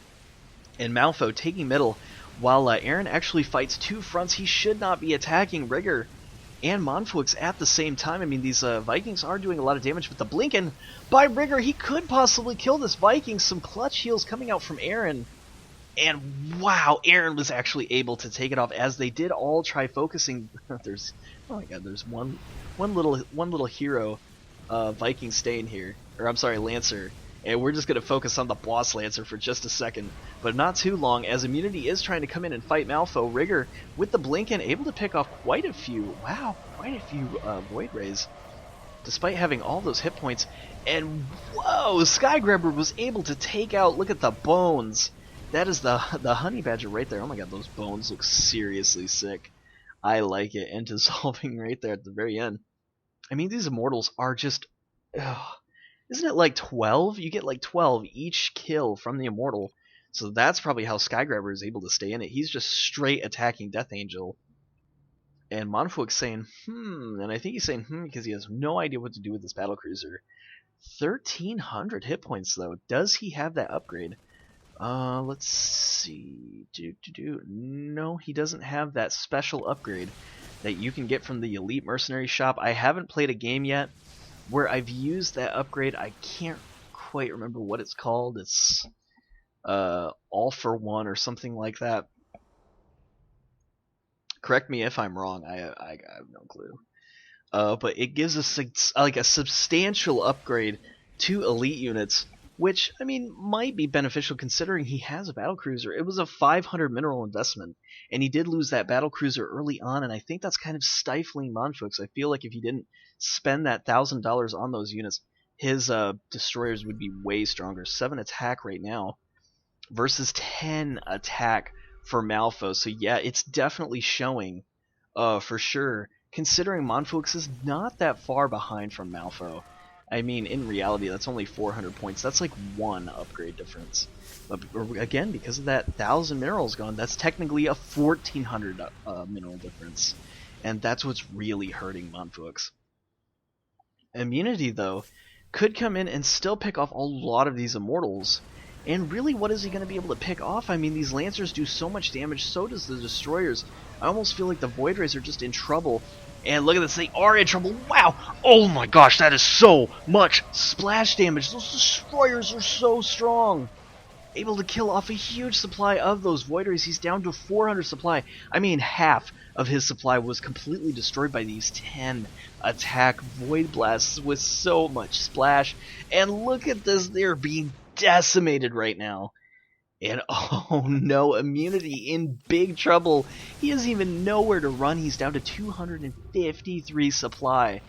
And Malfo taking middle, while Aaron actually fights 2 fronts. He should not be attacking Rigger and Monfwix at the same time. I mean, these Vikings are doing a lot of damage, but the Blinken by Rigger, he could possibly kill this Viking. Some clutch heals coming out from Aaron. And wow, Aaron was actually able to take it off, as they did all try focusing. There's, oh my god, there's one little hero Viking staying here, or I'm sorry, Lancer. And we're just going to focus on the boss Lancer for just a second, but not too long, as immunity is trying to come in and fight Malfo. Rigger with the Blinken able to pick off quite a few Void Rays, despite having all those hit points. And whoa, Skygrabber was able to take out, look at the bones. That is the honey badger right there. Oh my god, those bones look seriously sick. I like it. And dissolving right there at the very end. I mean, these immortals are just... isn't it like 12? You get like 12 each kill from the immortal. So that's probably how Skygrabber is able to stay in it. He's just straight attacking Death Angel. And Monfwix saying, and I think he's saying, because he has no idea what to do with this battlecruiser. 1,300 hit points, though. Does he have that upgrade? Let's see. No, he doesn't have that special upgrade that you can get from the Elite Mercenary Shop. I haven't played a game yet where I've used that upgrade. I can't quite remember what it's called. It's All for One or something like that. Correct me if I'm wrong. I have no clue. But it gives us like a substantial upgrade to elite units, which, I mean, might be beneficial considering he has a battlecruiser. It was a 500 mineral investment, and he did lose that battlecruiser early on, and I think that's kind of stifling Monfwix. I feel like if he didn't spend that $1,000 on those units, his destroyers would be way stronger. 7 attack right now versus 10 attack for Malfo. So yeah, it's definitely showing for sure, considering Monfwix is not that far behind from Malfo. I mean, in reality, that's only 400 points. That's like 1 upgrade difference. But again, because of that 1,000 minerals gone, that's technically a 1,400 mineral difference. And that's what's really hurting Monfwix. Immunity, though, could come in and still pick off a lot of these immortals. And really, what is he going to be able to pick off? I mean, these Lancers do so much damage, so does the Destroyers. I almost feel like the Void Rays are just in trouble. And look at this, they are in trouble. Wow! Oh my gosh, that is so much splash damage. Those Destroyers are so strong. Able to kill off a huge supply of those Void Rays. He's down to 400 supply. I mean, half of his supply was completely destroyed by these 10 attack Void Blasts with so much splash. And look at this, they're being decimated right now. And oh no, immunity in big trouble. He doesn't even know where to run. He's down to 253 supply.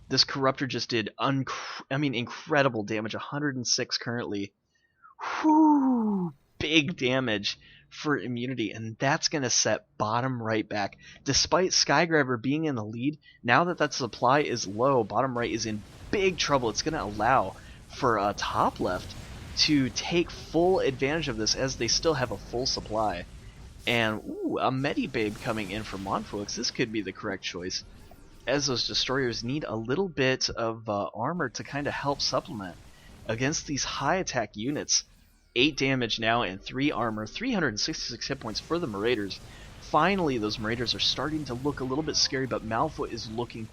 This Corruptor just did incredible damage. 106 currently. Whew, big damage for immunity, and that's going to set bottom right back. Despite Skygrabber being in the lead, now that that supply is low, bottom right is in big trouble. It's going to allow for top left to take full advantage of this as they still have a full supply. And ooh, a Medibabe coming in from Monfaux. This could be the correct choice, as those destroyers need a little bit of armor to kind of help supplement against these high attack units. 8 damage now and 3 armor, 366 hit points for the Marauders. Finally, those Marauders are starting to look a little bit scary, but Malfoy is looking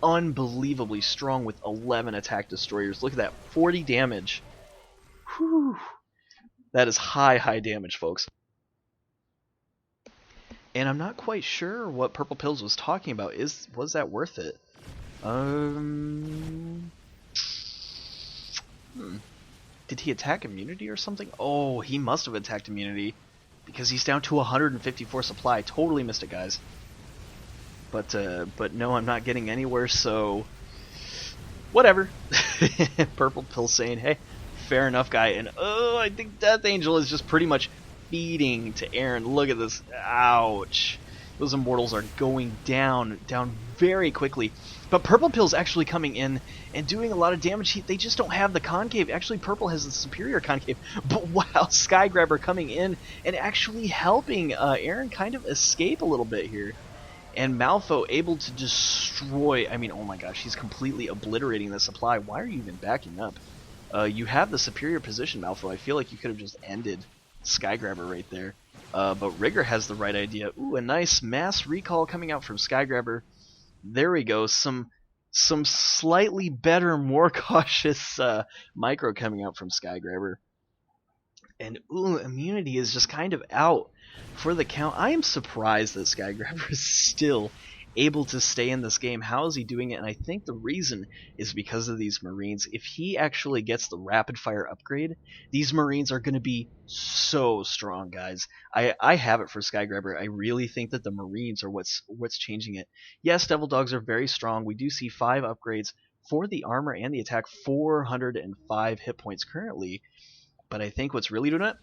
unbelievably strong with 11 attack destroyers. Look at that, 40 damage. Whew. That is high damage, folks. And I'm not quite sure what Purple Pills was talking about. Was that worth it? Did he attack immunity or something? Oh, he must have attacked immunity because he's down to 154 supply. Totally missed it, guys. But no, I'm not getting anywhere, so whatever. Purple Pill saying, hey, fair enough, guy. And oh, I think Death Angel is just pretty much feeding to Aaron. Look at this. Ouch. Those Immortals are going down very quickly. But Purple Pill's actually coming in and doing a lot of damage. They just don't have the concave. Actually, Purple has the superior concave. But wow, Skygrabber coming in and actually helping Aaron kind of escape a little bit here. And Malfo able to destroy. I mean, oh my gosh, he's completely obliterating the supply. Why are you even backing up? You have the superior position, Malfo. I feel like you could have just ended Skygrabber right there. But Rigger has the right idea. Ooh, a nice mass recall coming out from Skygrabber. There we go. Some slightly better, more cautious micro coming out from Skygrabber. And ooh, immunity is just kind of out for the count. I am surprised that Skygrabber is still able to stay in this game. How is he doing it? And I think the reason is because of these Marines. If he actually gets the rapid fire upgrade, these Marines are going to be so strong, guys. I have it for Skygrabber. I really think that the Marines are what's changing it. Yes, Devil Dogs are very strong. We do see 5 upgrades for the armor and the attack, 405 hit points currently. But I think what's really doing it,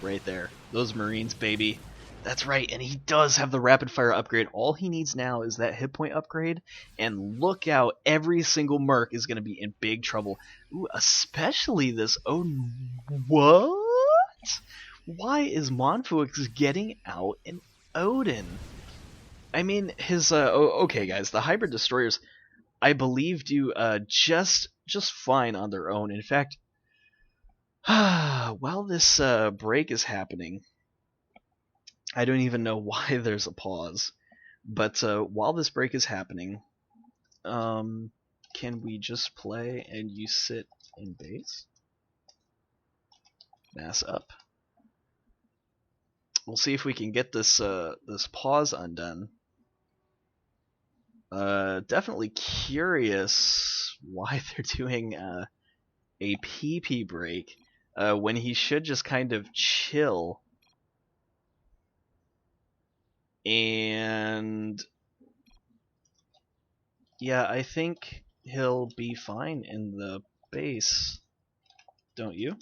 right there, those Marines, baby. That's right, and he does have the rapid fire upgrade. All he needs now is that hit point upgrade, and look out, every single merc is going to be in big trouble. Ooh, especially this. Oh, what? Why is Monfuix getting out in Odin? I mean, his okay, guys, the hybrid destroyers, I believe, do just fine on their own. In fact, while this break is happening, I don't even know why there's a pause, but while this break is happening, can we just play and you sit in base? Mass up. We'll see if we can get this this pause undone. Definitely curious why they're doing a PP break when he should just kind of chill. And yeah, I think he'll be fine in the base, don't you?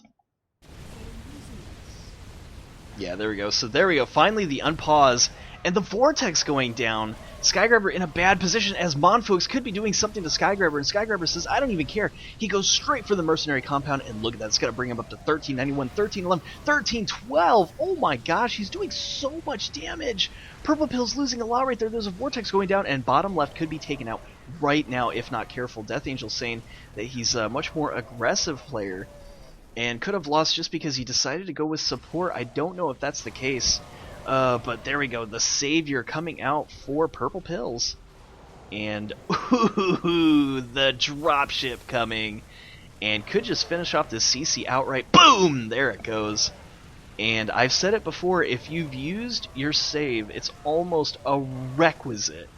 Yeah, there we go. So there we go. Finally the unpause and the vortex going down. Skygrabber in a bad position as Monfuix could be doing something to Skygrabber, and Skygrabber says, I don't even care. He goes straight for the mercenary compound, and look at that. It's going to bring him up to 1391, 1311, 1312. Oh my gosh, he's doing so much damage. Purple Pill's losing a lot right there. There's a vortex going down, and bottom left could be taken out right now if not careful. Death Angel saying that he's a much more aggressive player and could have lost just because he decided to go with support. I don't know if that's the case. But there we go, the savior coming out for Purple Pills. And ooh, the dropship coming. And could just finish off this CC outright. Boom! There it goes. And I've said it before, if you've used your save, it's almost a requisite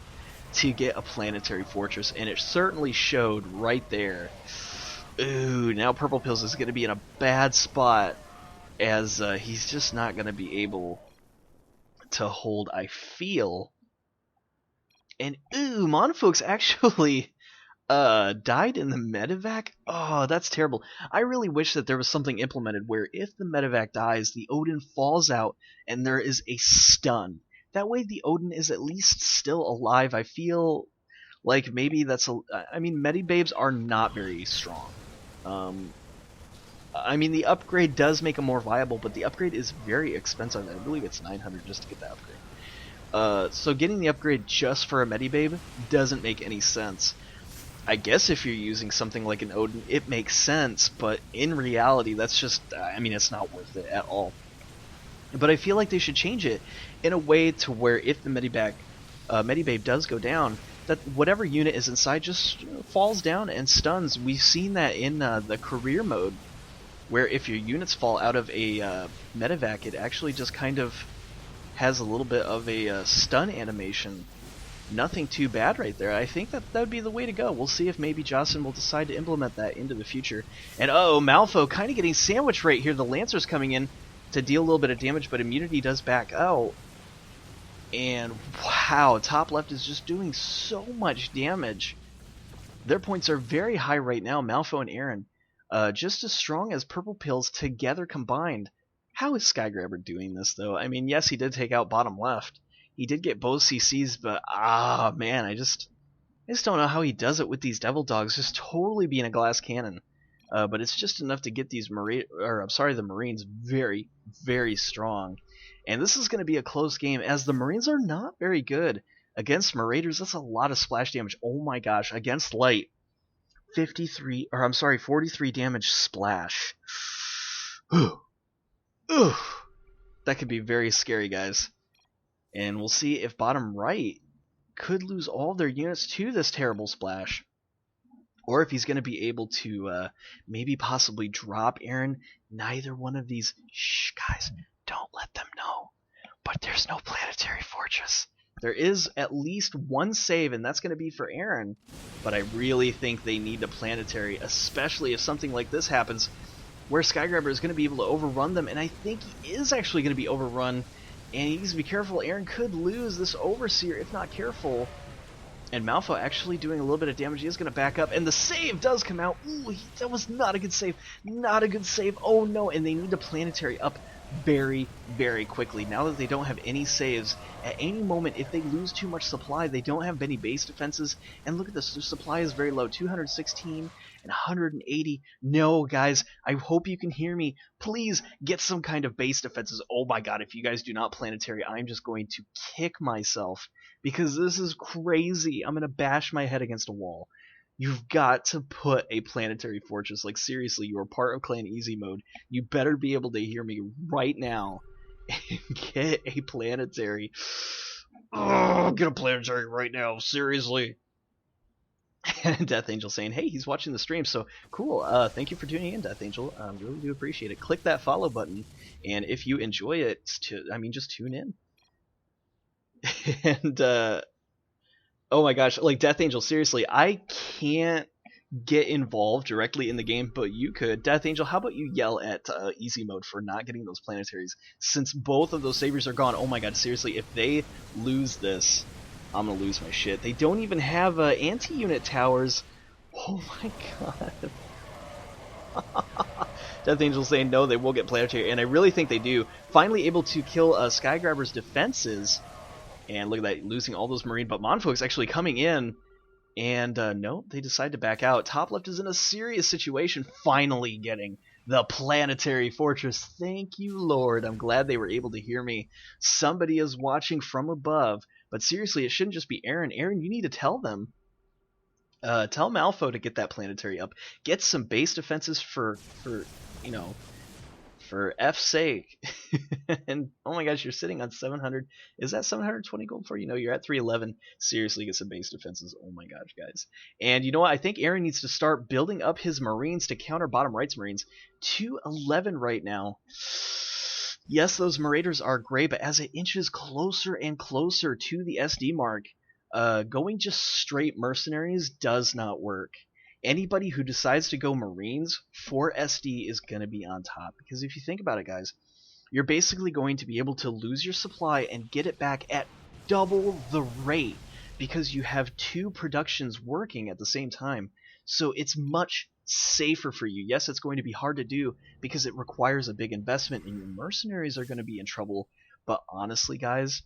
to get a planetary fortress. And it certainly showed right there. Ooh, now Purple Pills is going to be in a bad spot, as he's just not going to be able to hold, I feel. And ooh, Monfuix actually Died in the medevac? Oh, that's terrible. I really wish that there was something implemented where if the medevac dies, the Odin falls out and there is a stun. That way the Odin is at least still alive. I feel like maybe that's a... I mean, Medibabes are not very strong. I mean, the upgrade does make them more viable, but the upgrade is very expensive. I believe it's 900 just to get the upgrade. So getting the upgrade just for a Medibabe doesn't make any sense. I guess if you're using something like an Odin, it makes sense, but in reality, that's just, I mean, it's not worth it at all. But I feel like they should change it in a way to where if the Medibabe does go down, that whatever unit is inside just falls down and stuns. We've seen that in the career mode, where if your units fall out of a medevac, it actually just kind of has a little bit of a stun animation. Nothing too bad right there. I think that would be the way to go. We'll see if maybe Jocelyn will decide to implement that into the future. And uh-oh, Malfo kind of getting sandwiched right here. The Lancer's coming in to deal a little bit of damage, but immunity does back out. And wow, top left is just doing so much damage. Their points are very high right now, Malfo and Aaron. Just as strong as Purple Pills together combined. How is Skygrabber doing this, though? I mean, yes, he did take out bottom left. He did get both CCs, but man, I just don't know how he does it with these Devil Dogs, just totally being a glass cannon. But it's just enough to get these the Marines very, very strong. And this is going to be a close game, as the Marines are not very good against Marauders. That's a lot of splash damage. Oh my gosh, against light, 43 damage splash. Ooh. That could be very scary, guys. And we'll see if bottom right could lose all of their units to this terrible splash. Or if he's going to be able to maybe possibly drop Aaron. Neither one of these... Shh, guys, don't let them know. But there's no planetary fortress. There is at least one save, and that's going to be for Aaron. But I really think they need a planetary, especially if something like this happens, where Skygrabber is going to be able to overrun them. And I think he is actually going to be overrun. And he needs to be careful. Aaron could lose this Overseer if not careful. And Malfo actually doing a little bit of damage. He is going to back up. And the save does come out. Ooh, that was not a good save. Not a good save. Oh no. And they need the planetary up very, very quickly. Now that they don't have any saves, at any moment, if they lose too much supply, they don't have many base defenses. And look at this. Their supply is very low. 216 and 180. No, guys. I hope you can hear me. Please get some kind of base defenses. Oh my god. If you guys do not planetary, I'm just going to kick myself. Because this is crazy. I'm going to bash my head against a wall. You've got to put a planetary fortress. Like, seriously, you are part of Clan EZmode. You better be able to hear me right now and get a planetary. Oh, get a planetary right now. Seriously. And Death Angel saying, hey, he's watching the stream. So, cool. Thank you for tuning in, Death Angel. Really do appreciate it. Click that follow button. And if you enjoy it, just tune in. And oh my gosh, like Death Angel, seriously, I can't get involved directly in the game, but you could. Death Angel, how about you yell at EZmode for not getting those planetaries, since both of those saviors are gone. Oh my god, seriously, if they lose this, I'm gonna lose my shit. They don't even have anti-unit towers. Oh my god. Death Angel saying no, they will get planetary, and I really think they do. Finally able to kill Skygrabber's defenses. And look at that, losing all those Marine. But Monfolk's actually coming in. And no, they decide to back out. Top left is in a serious situation. Finally getting the planetary fortress. Thank you, Lord. I'm glad they were able to hear me. Somebody is watching from above. But seriously, it shouldn't just be Aaron. Aaron, you need to tell them. Tell Malfo to get that planetary up. Get some base defenses for F's sake. And oh my gosh, you're sitting on 700. Is that 720 gold for you? No, you're at 311. Seriously, get some base defenses. Oh my gosh, guys. And you know what? I think Aaron needs to start building up his Marines to counter bottom right's Marines. 211 right now. Yes, those Marauders are great, but as it inches closer and closer to the SD mark, going just straight mercenaries does not work. Anybody who decides to go Marines for SD is going to be on top. Because if you think about it, guys, you're basically going to be able to lose your supply and get it back at double the rate. because you have two productions working at the same time. So it's much safer for you. Yes, it's going to be hard to do because it requires a big investment and your mercenaries are going to be in trouble. But honestly, guys,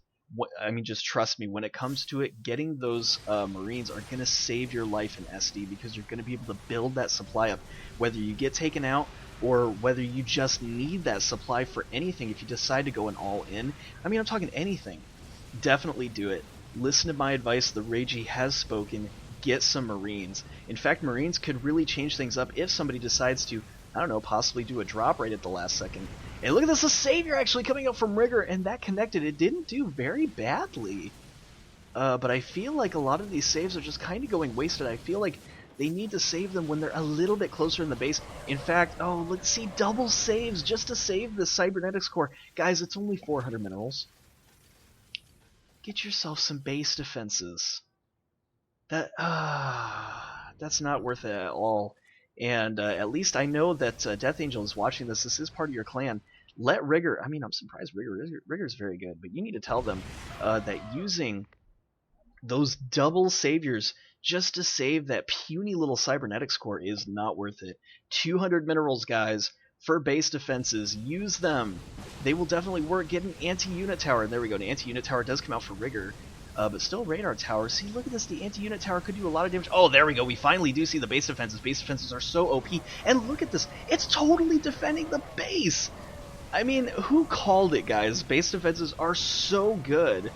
I mean, just trust me, when it comes to it, getting those Marines are going to save your life in SD because you're going to be able to build that supply up. Whether you get taken out or whether you just need that supply for anything, if you decide to go an all-in, I mean, I'm talking anything, definitely do it. Listen to my advice, the Ragey has spoken, get some Marines. In fact, Marines could really change things up if somebody decides to, I don't know, possibly do a drop right at the last second. And look at this, the Savior actually coming up from Rigger, and that connected. It didn't do very badly. But I feel like a lot of these saves are just kind of going wasted. I feel like they need to save them when they're a little bit closer in the base. In fact, oh, let's see, double saves just to save the Cybernetics Core. Guys, it's only 400 minerals. Get yourself some base defenses. That's not worth it at all. And at least I know that Death Angel is watching this. This is part of your clan. Let Rigger, I mean, I'm surprised Rigger's very good, but you need to tell them that using those double saviors just to save that puny little Cybernetics Core is not worth it. 200 minerals, guys, for base defenses. Use them. They will definitely work. Get an anti-unit tower. There we go. The anti-unit tower does come out for Rigger. But still radar tower. See, look at this. The anti-unit tower could do a lot of damage. Oh, there we go. We finally do see the base defenses. Base defenses are so OP. And look at this. It's totally defending the base. I mean, who called it, guys? Base defenses are so good.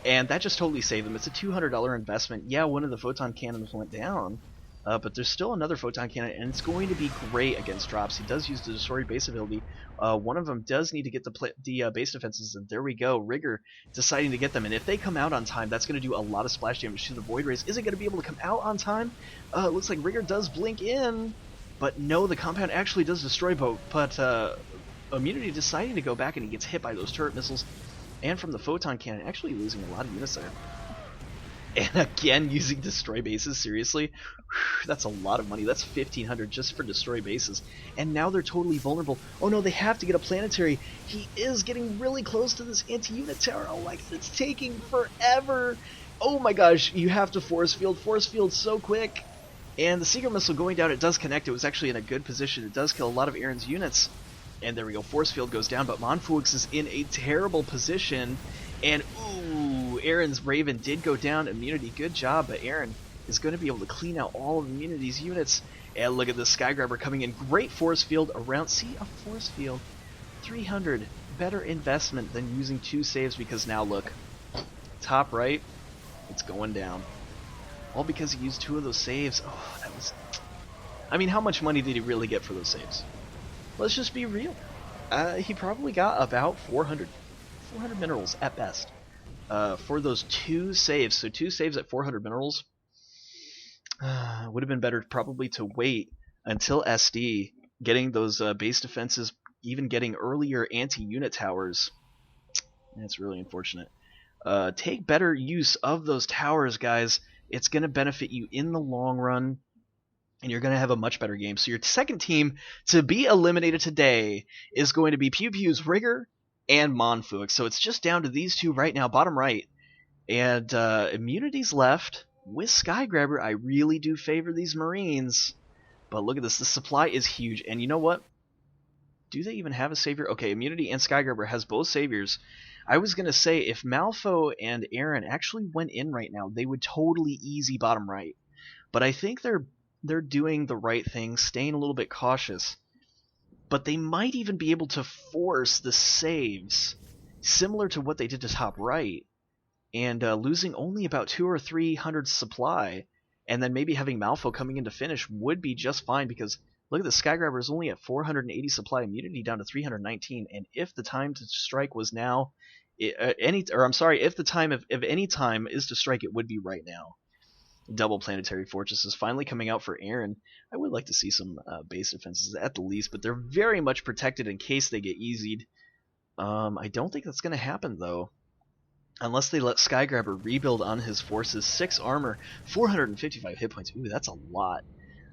And that just totally saved them. It's a $200 investment. Yeah, one of the photon cannons went down. But there's still another photon cannon, and it's going to be great against drops. He does use the destroyed base ability. One of them does need to get the base defenses, and there we go. Rigger deciding to get them, and if they come out on time, that's going to do a lot of splash damage to the Void Rays. Is it going to be able to come out on time? Looks like Rigger does blink in, but no, the compound actually does destroy both. But Immunity deciding to go back, and he gets hit by those turret missiles, and from the photon cannon, actually losing a lot of units there. And again, using destroy bases, seriously? Whew, that's a lot of money. That's 1,500 just for destroy bases. And now they're totally vulnerable. Oh no, they have to get a planetary. He is getting really close to this anti-unit tower. Oh my god, it's taking forever. Oh my gosh, you have to force field. Force field so quick. And the Seeker missile going down, it does connect. It was actually in a good position. It does kill a lot of Aaron's units. And there we go, force field goes down, but Monfuix is in a terrible position. And ooh, Aaron's Raven did go down. Immunity, good job, but Aaron is going to be able to clean out all of Immunity's units. And look at the Skygrabber coming in. Great force field around. See, a force field. 300. Better investment than using 2 saves because now look. Top right, it's going down. All because he used 2 of those saves. Oh, that was... I mean, how much money did he really get for those saves? Let's just be real. He probably got about 400 minerals at best for those 2 saves. So 2 saves at 400 minerals would have been better probably to wait until SD, getting those base defenses, even getting earlier anti-unit towers. That's really unfortunate. Take better use of those towers, guys. It's going to benefit you in the long run. And you're going to have a much better game. So your second team to be eliminated today is going to be PiuPiu's Rigger and Monfuix. So it's just down to these 2 right now, bottom right. And Immunity's left with Skygrabber. I really do favor these Marines. But look at this. The supply is huge. And you know what? Do they even have a savior? Okay, Immunity and Skygrabber has both saviors. I was going to say, if Malfo and Aaron actually went in right now, they would totally easy bottom right. But I think they're doing the right thing, staying a little bit cautious. But they might even be able to force the saves, similar to what they did to top right, and losing only about 200 or 300 supply, and then maybe having Malfo coming in to finish would be just fine, because look at the Skygrabber is only at 480 supply, Immunity down to 319, and if the time to strike was now, if the time of any time is to strike, it would be right now. Double planetary fortresses finally coming out for Aaron. I would like to see some base defenses at the least, but they're very much protected in case they get easied. I don't think that's going to happen though, unless they let Skygrabber rebuild on his forces. 6 armor, 455 hit points. Ooh, that's a lot.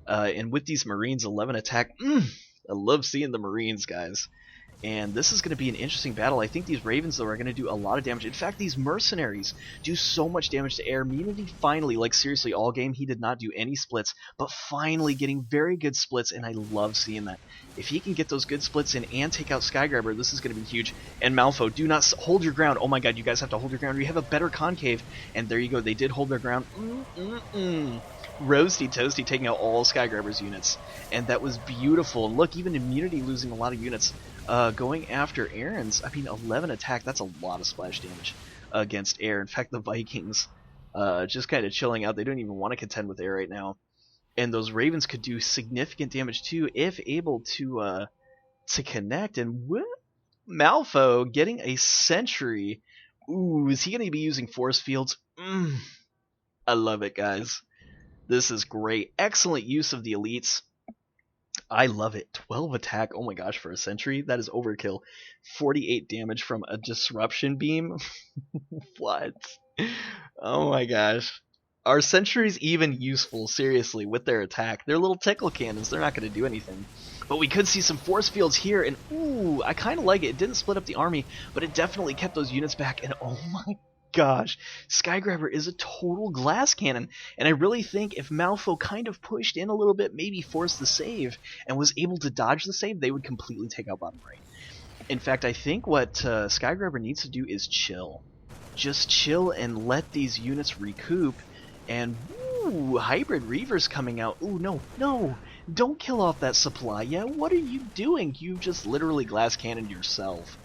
And with these Marines, 11 attack. I love seeing the Marines, guys. And this is going to be an interesting battle. I think these Ravens, though, are going to do a lot of damage. In fact, these Mercenaries do so much damage to air. Immunity finally, like seriously, all game, he did not do any splits, but finally getting very good splits, and I love seeing that. If he can get those good splits in and take out Skygrabber, this is going to be huge. And Malfo, do not hold your ground. Oh my god, you guys have to hold your ground. You have a better concave. And there you go. They did hold their ground. Roasty Toasty taking out all Skygrabber's units. And that was beautiful. And look, even Immunity losing a lot of units. Going after Aaron's, I mean, 11 attack, that's a lot of splash damage against air. In fact, the Vikings just kind of chilling out. They don't even want to contend with air right now. And those Ravens could do significant damage too if able to connect. And Malfo getting a sentry. Ooh, is he going to be using force fields? I love it, guys. This is great. Excellent use of the elites. I love it. 12 attack. Oh my gosh, for a sentry, that is overkill. 48 damage from a disruption beam. What? Oh my gosh. Are sentries even useful, seriously, with their attack? They're little tickle cannons. They're not going to do anything. But we could see some force fields here, and ooh, I kind of like it. It didn't split up the army, but it definitely kept those units back, and oh my gosh, Skygrabber is a total glass cannon, and I really think if Malfo kind of pushed in a little bit, maybe forced the save, and was able to dodge the save, they would completely take out bottom right. In fact, I think what Skygrabber needs to do is chill. Just chill and let these units recoup, and ooh, Hybrid Reavers coming out. Ooh, no, don't kill off that supply yet. What are you doing? You just literally glass cannoned yourself.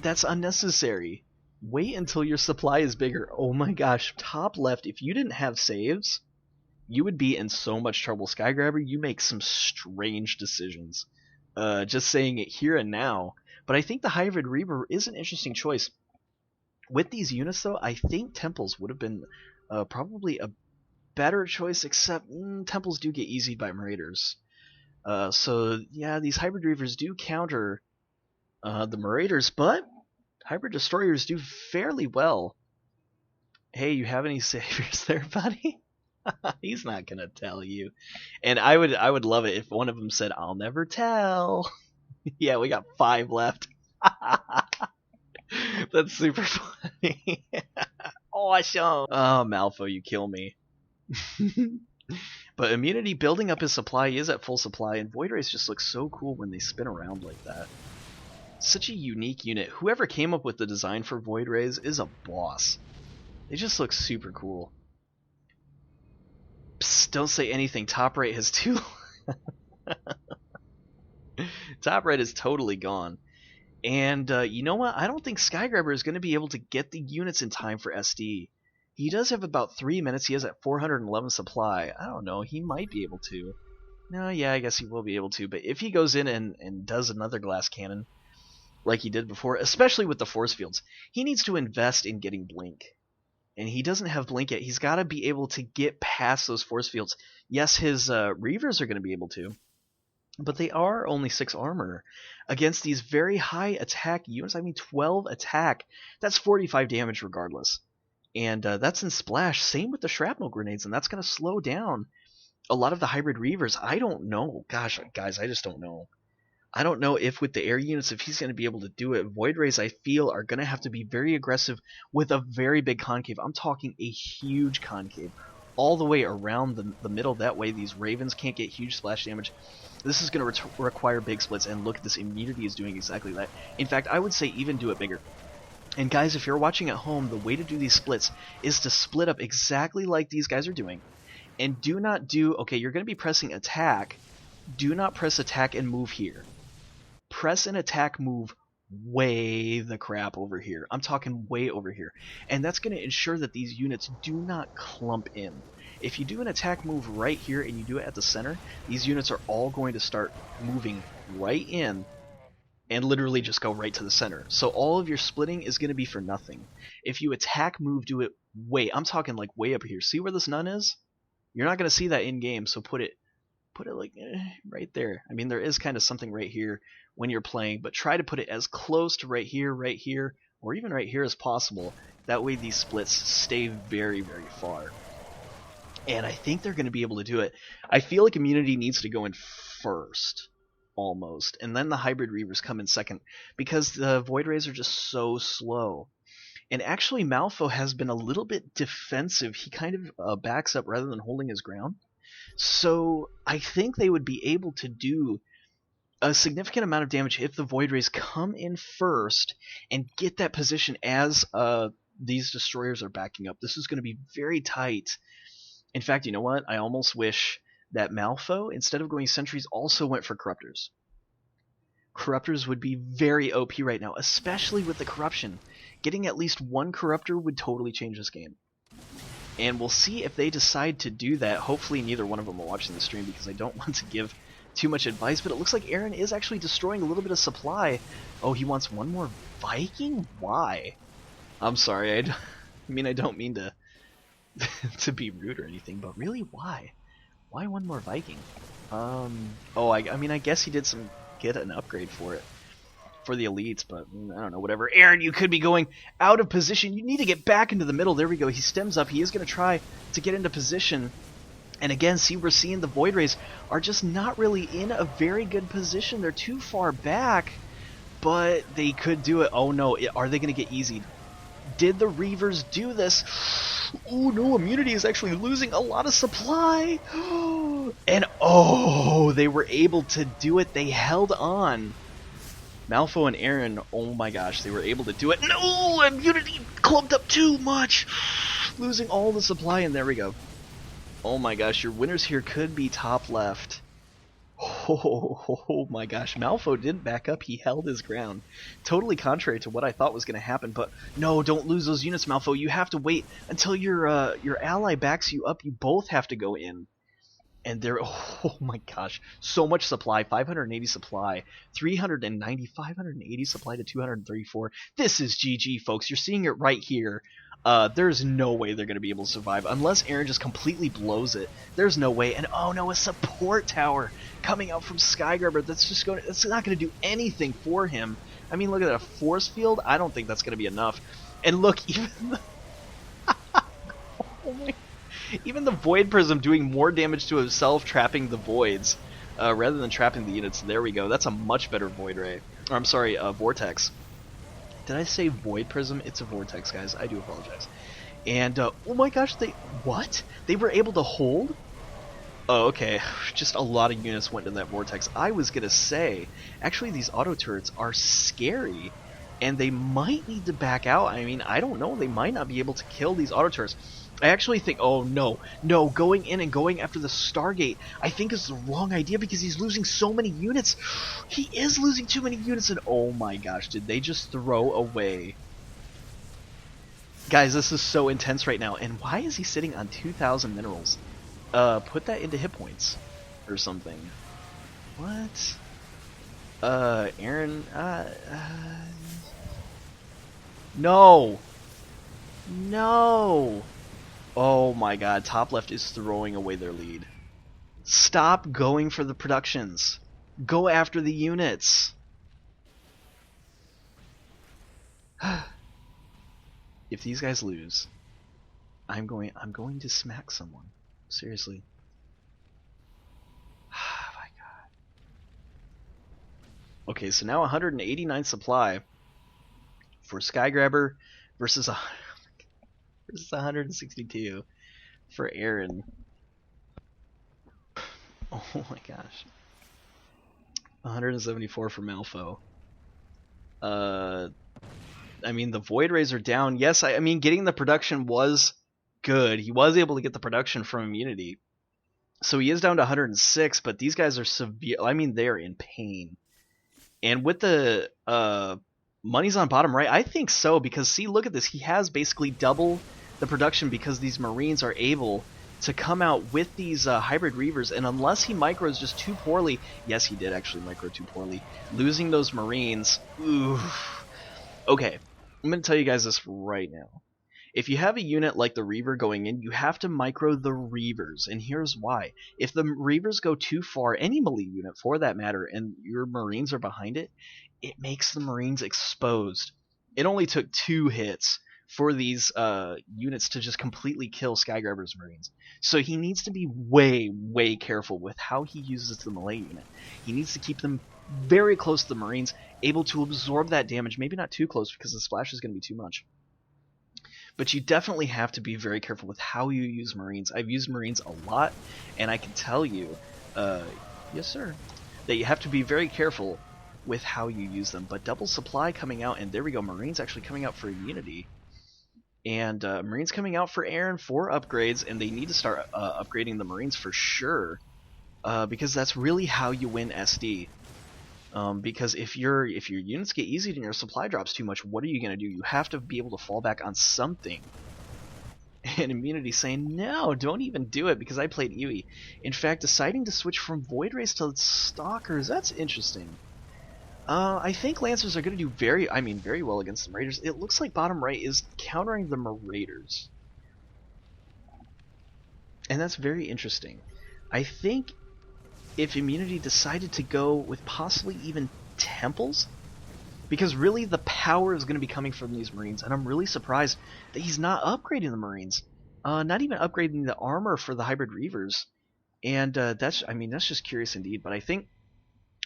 That's unnecessary. Wait until your supply is bigger. Oh my gosh, top left, if you didn't have saves, you would be in so much trouble. Skygrabber, you make some strange decisions. Just saying it here and now. But I think the Hybrid Reaver is an interesting choice. With these units, though, I think Temples would have been probably a better choice, except Temples do get easied by Marauders. So, yeah, these Hybrid Reavers do counter the Marauders, but Hybrid Destroyers do fairly well. Hey, you have any saviors there, buddy? He's not gonna tell you. And I would love it if one of them said, "I'll never tell." Yeah, we got 5 left. That's super funny. Awesome. Oh, Malfo, you kill me. But Immunity building up his supply, he is at full supply, and Void Rays just look so cool when they spin around like that. Such a unique unit. Whoever came up with the design for Void Rays is a boss. They just look super cool. Psst, don't say anything. Top right has 2. Top right is totally gone. And you know what? I don't think Skygrabber is going to be able to get the units in time for SD. He does have about 3 minutes. He has that 411 supply. I don't know. He might be able to. No, yeah, I guess he will be able to. But if he goes in and does another glass cannon, like he did before, especially with the force fields, he needs to invest in getting Blink. And he doesn't have Blink yet. He's got to be able to get past those force fields. Yes, his Reavers are going to be able to, but they are only 6 armor against these very high attack units. I mean, 12 attack. That's 45 damage regardless. And that's in Splash. Same with the Shrapnel Grenades, and that's going to slow down a lot of the Hybrid Reavers. I don't know. Gosh, guys, I just don't know. I don't know if with the air units, if he's going to be able to do it. Void Rays, I feel, are going to have to be very aggressive with a very big concave. I'm talking a huge concave all the way around the middle. That way these Ravens can't get huge splash damage. This is going to require big splits, and look, this Immunity is doing exactly that. In fact, I would say even do it bigger. And guys, if you're watching at home, the way to do these splits is to split up exactly like these guys are doing. And do not do, okay, you're going to be pressing attack. Do not press attack and move here. Press and attack move way the crap over here. I'm talking way over here. And that's going to ensure that these units do not clump in. If you do an attack move right here and you do it at the center, these units are all going to start moving right in and literally just go right to the center. So all of your splitting is going to be for nothing. If you attack move, do it way, I'm talking like way up here. See where this nun is? You're not going to see that in game, so put it like right there. I mean, there is kind of something right here when you're playing, but try to put it as close to right here, or even right here as possible. That way these splits stay very, very far. And I think they're going to be able to do it. I feel like Immunity needs to go in first. almost. And then the Hybrid Reavers come in second because the Void Rays are just so slow. And actually, Malfo has been a little bit defensive. He kind of backs up rather than holding his ground. So I think they would be able to do a significant amount of damage if the Void Rays come in first and get that position as these destroyers are backing up. This is going to be very tight. In fact, you know what? I almost wish that Malfo, instead of going sentries, also went for Corruptors. Corruptors would be very OP right now, especially with the corruption. Getting at least one Corruptor would totally change this game. And we'll see if they decide to do that. Hopefully neither one of them are watching the stream because I don't want to give too much advice, but it looks like Aaron is actually destroying a little bit of supply. Oh, he wants one more Viking? Why? I'm sorry, I don't mean to to be rude or anything, but really, why? Why one more Viking? I guess he did get an upgrade for it, for the elites, but I don't know, whatever. Aaron, you could be going out of position. You need to get back into the middle. There we go. He stems up. He is going to try to get into position. And again, see, we're seeing the Void Rays are just not really in a very good position. They're too far back, but they could do it. Oh no, are they going to get easied? Did the Reavers do this? Oh no, Immunity is actually losing a lot of supply. And oh, they were able to do it. They held on. Malfo and Aaron, oh my gosh, they were able to do it. No, Immunity clumped up too much. Losing all the supply, and there we go. Oh my gosh, your winners here could be top left. Oh my gosh, Malfo didn't back up, he held his ground. Totally contrary to what I thought was going to happen, but no, don't lose those units, Malfo. You have to wait until your ally backs you up. You both have to go in. And there, oh my gosh, so much supply, 580 supply, 390, 580 supply to 234. This is GG, folks. You're seeing it right here. There's no way they're going to be able to survive unless Aaron just completely blows it. There's no way. And oh no, a support tower coming out from Skygrabber. That's not going to do anything for him. I mean, look at that, a force field. I don't think that's going to be enough. And look, even the Void Prism doing more damage to himself, trapping the voids rather than trapping the units. There we go. That's a much better Void Ray. Or I'm sorry, Vortex. Did I say Void Prism? It's a Vortex, guys. I do apologize. And, oh my gosh, what? They were able to hold? Oh, okay. Just a lot of units went in that Vortex. I was gonna say, actually, these auto turrets are scary, and they might need to back out. I mean, I don't know. They might not be able to kill these auto turrets. I actually think, oh no, going in and going after the Stargate, I think is the wrong idea because he's losing so many units. He is losing too many units, and oh my gosh, did they just throw away? Guys, this is so intense right now, and why is he sitting on 2,000 minerals? Put that into hit points or something. What? Aaron, no! No! Oh my god, top left is throwing away their lead. Stop going for the productions. Go after the units. If these guys lose, I'm going to smack someone. Seriously. Oh my god. Okay, so now 189 supply for Skygrabber versus 162 for Aaron. Oh my gosh. 174 for Malfo. I mean, the Void Rays are down. Yes, I mean, getting the production was good. He was able to get the production from Immunity. So he is down to 106, but these guys are severe. I mean, they're in pain. And with the money's on bottom right, I think so, because see, look at this. He has basically double the production because these Marines are able to come out with these Hybrid Reavers, and unless he micros just too poorly, yes, he did actually micro too poorly, losing those Marines, oof. Okay, I'm going to tell you guys this right now. If you have a unit like the Reaver going in, you have to micro the Reavers, and here's why. If the Reavers go too far, any melee unit for that matter, and your Marines are behind it, it makes the Marines exposed. It only took 2 hits for these units to just completely kill Skygrabber's Marines. So he needs to be way, way careful with how he uses the melee unit. He needs to keep them very close to the Marines, able to absorb that damage, maybe not too close because the splash is going to be too much. But you definitely have to be very careful with how you use Marines. I've used Marines a lot, and I can tell you, yes sir, that you have to be very careful with how you use them. But double supply coming out, and there we go, Marines actually coming out for Unity. And Marines coming out for Aaron for upgrades, and they need to start upgrading the Marines for sure, because that's really how you win SD. Because if your units get easy and your supply drops too much, what are you going to do? You have to be able to fall back on something. And Immunity saying, no, don't even do it, because I played Yui. In fact, deciding to switch from Void Rays to Stalkers, that's interesting. I think Lancers are going to do very well against the Raiders. It looks like bottom right is countering the Marauders. And that's very interesting. I think if Immunity decided to go with possibly even Temples, because really the power is going to be coming from these Marines, and I'm really surprised that he's not upgrading the Marines. Not even upgrading the armor for the Hybrid Reavers. And that's just curious indeed, but I think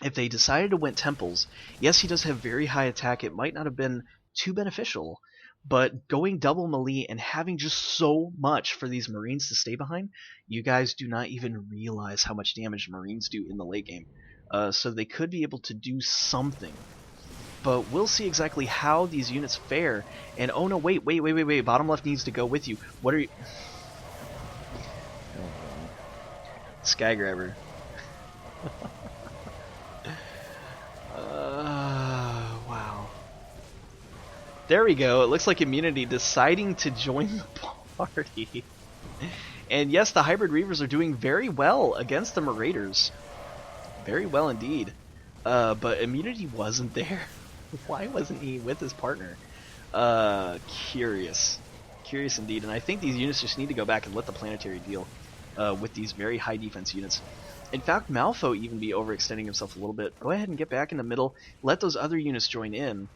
if they decided to went Temples, yes, he does have very high attack, it might not have been too beneficial, but going double melee and having just so much for these Marines to stay behind, you guys do not even realize how much damage Marines do in the late game. So they could be able to do something. But we'll see exactly how these units fare. And oh no, wait, bottom left needs to go with you. What are you... Skygrabber. Wow. There we go. It looks like Immunity deciding to join the party. And yes, the Hybrid Reavers are doing very well against the Marauders. Very well indeed. But Immunity wasn't there. Why wasn't he with his partner? Curious. Curious indeed. And I think these units just need to go back and let the Planetary deal with these very high defense units. In fact, Malfo even be overextending himself a little bit. Go ahead and get back in the middle. Let those other units join in.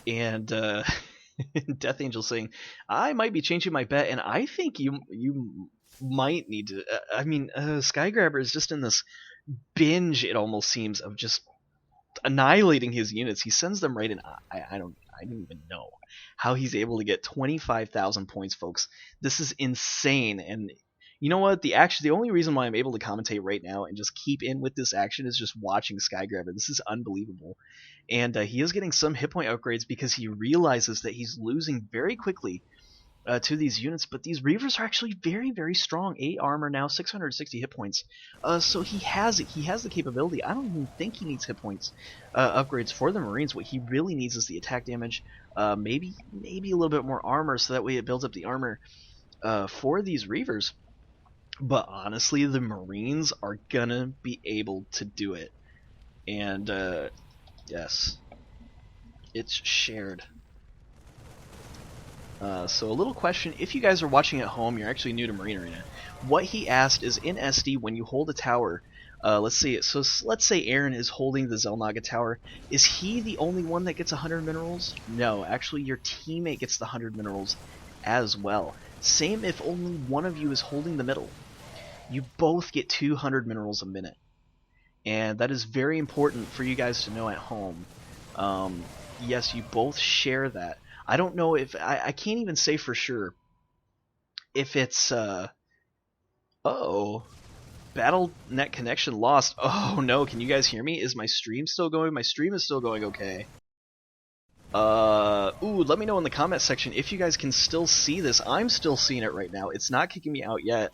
And Death Angel saying, I might be changing my bet, and I think you might need to... Skygrabber is just in this binge, it almost seems, of just annihilating his units. He sends them right in. I don't even know how he's able to get 25,000 points, folks. This is insane. And you know what? The only reason why I'm able to commentate right now and just keep in with this action is just watching Skygrabber. This is unbelievable. And he is getting some hit point upgrades because he realizes that he's losing very quickly to these units. But these Reavers are actually very, very strong. 8 armor now, 660 hit points. So he has it. He has the capability. I don't even think he needs hit points upgrades for the Marines. What he really needs is the attack damage. Maybe a little bit more armor, so that way it builds up the armor for these Reavers. But honestly, the Marines are gonna be able to do it. And yes, it's shared. So a little question, if you guys are watching at home, you're actually new to Marine Arena. What he asked is, in SD, when you hold a tower, let's say Aaron is holding the Zelnaga tower, is he the only one that gets 100 minerals? No, actually your teammate gets the 100 minerals as well. Same if only one of you is holding the middle. You both get 200 minerals a minute. And that is very important for you guys to know at home. Yes, you both share that. I don't know if... I can't even say for sure if it's... Uh-oh. BattleNet connection lost. Oh no, can you guys hear me? Is my stream still going? My stream is still going okay. Ooh, let me know in the comment section if you guys can still see this. I'm still seeing it right now. It's not kicking me out yet.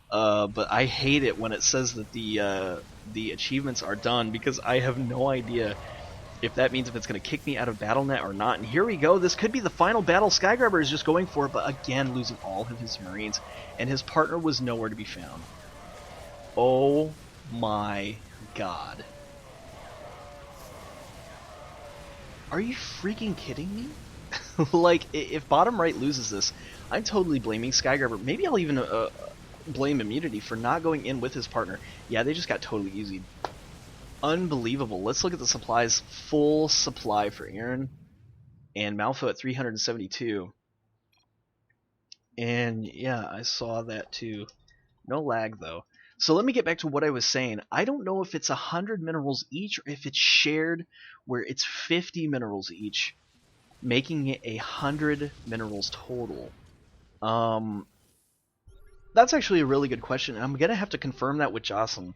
But I hate it when it says that the achievements are done, because I have no idea if that means if it's going to kick me out of BattleNet or not. And here we go. This could be the final battle. Skygrabber is just going for it, but again losing all of his Marines, and his partner was nowhere to be found. Oh my god. Are you freaking kidding me? Like, if bottom right loses this, I'm totally blaming Skygrabber. Maybe I'll even blame Immunity for not going in with his partner. Yeah, they just got totally easy. Unbelievable. Let's look at the supplies. Full supply for Aaron. and Malfo at 372. And yeah, I saw that too. No lag though. So let me get back to what I was saying. I don't know if it's 100 minerals each or if it's shared where it's 50 minerals each, making it 100 minerals total. That's actually a really good question, and I'm going to have to confirm that with Jocelyn.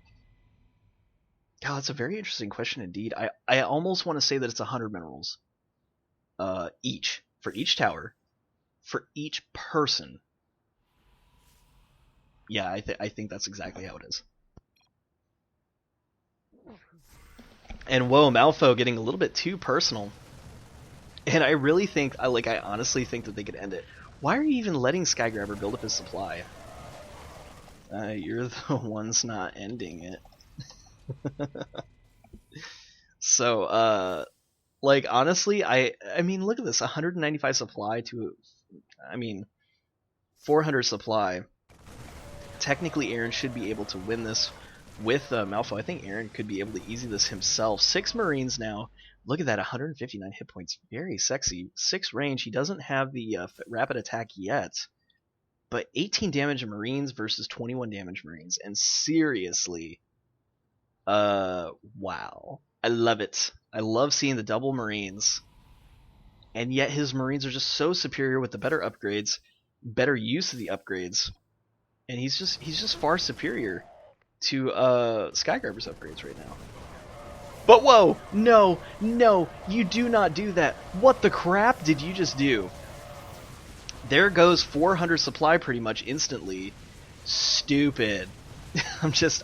God, that's a very interesting question indeed. I almost want to say that it's 100 minerals each, for each tower, for each person. Yeah, I think that's exactly how it is. And whoa, Malfo getting a little bit too personal. And I really think, I honestly think that they could end it. Why are you even letting Skygrabber build up his supply? You're the ones not ending it. So, like, honestly, I mean, look at this. 195 supply to, I mean, 400 supply. Technically, Aaron should be able to win this with Malfo. I think Aaron could be able to easy this himself. 6 Marines now. Look at that, 159 hit points. Very sexy. 6 range. He doesn't have the rapid attack yet. But 18 damage Marines versus 21 damage Marines. And seriously, wow. I love it. I love seeing the double Marines. And yet his Marines are just so superior with the better upgrades, better use of the upgrades. And he's just far superior to Skygrabber's upgrades right now. But whoa! No! No! You do not do that! What the crap did you just do? There goes 400 supply pretty much instantly. Stupid.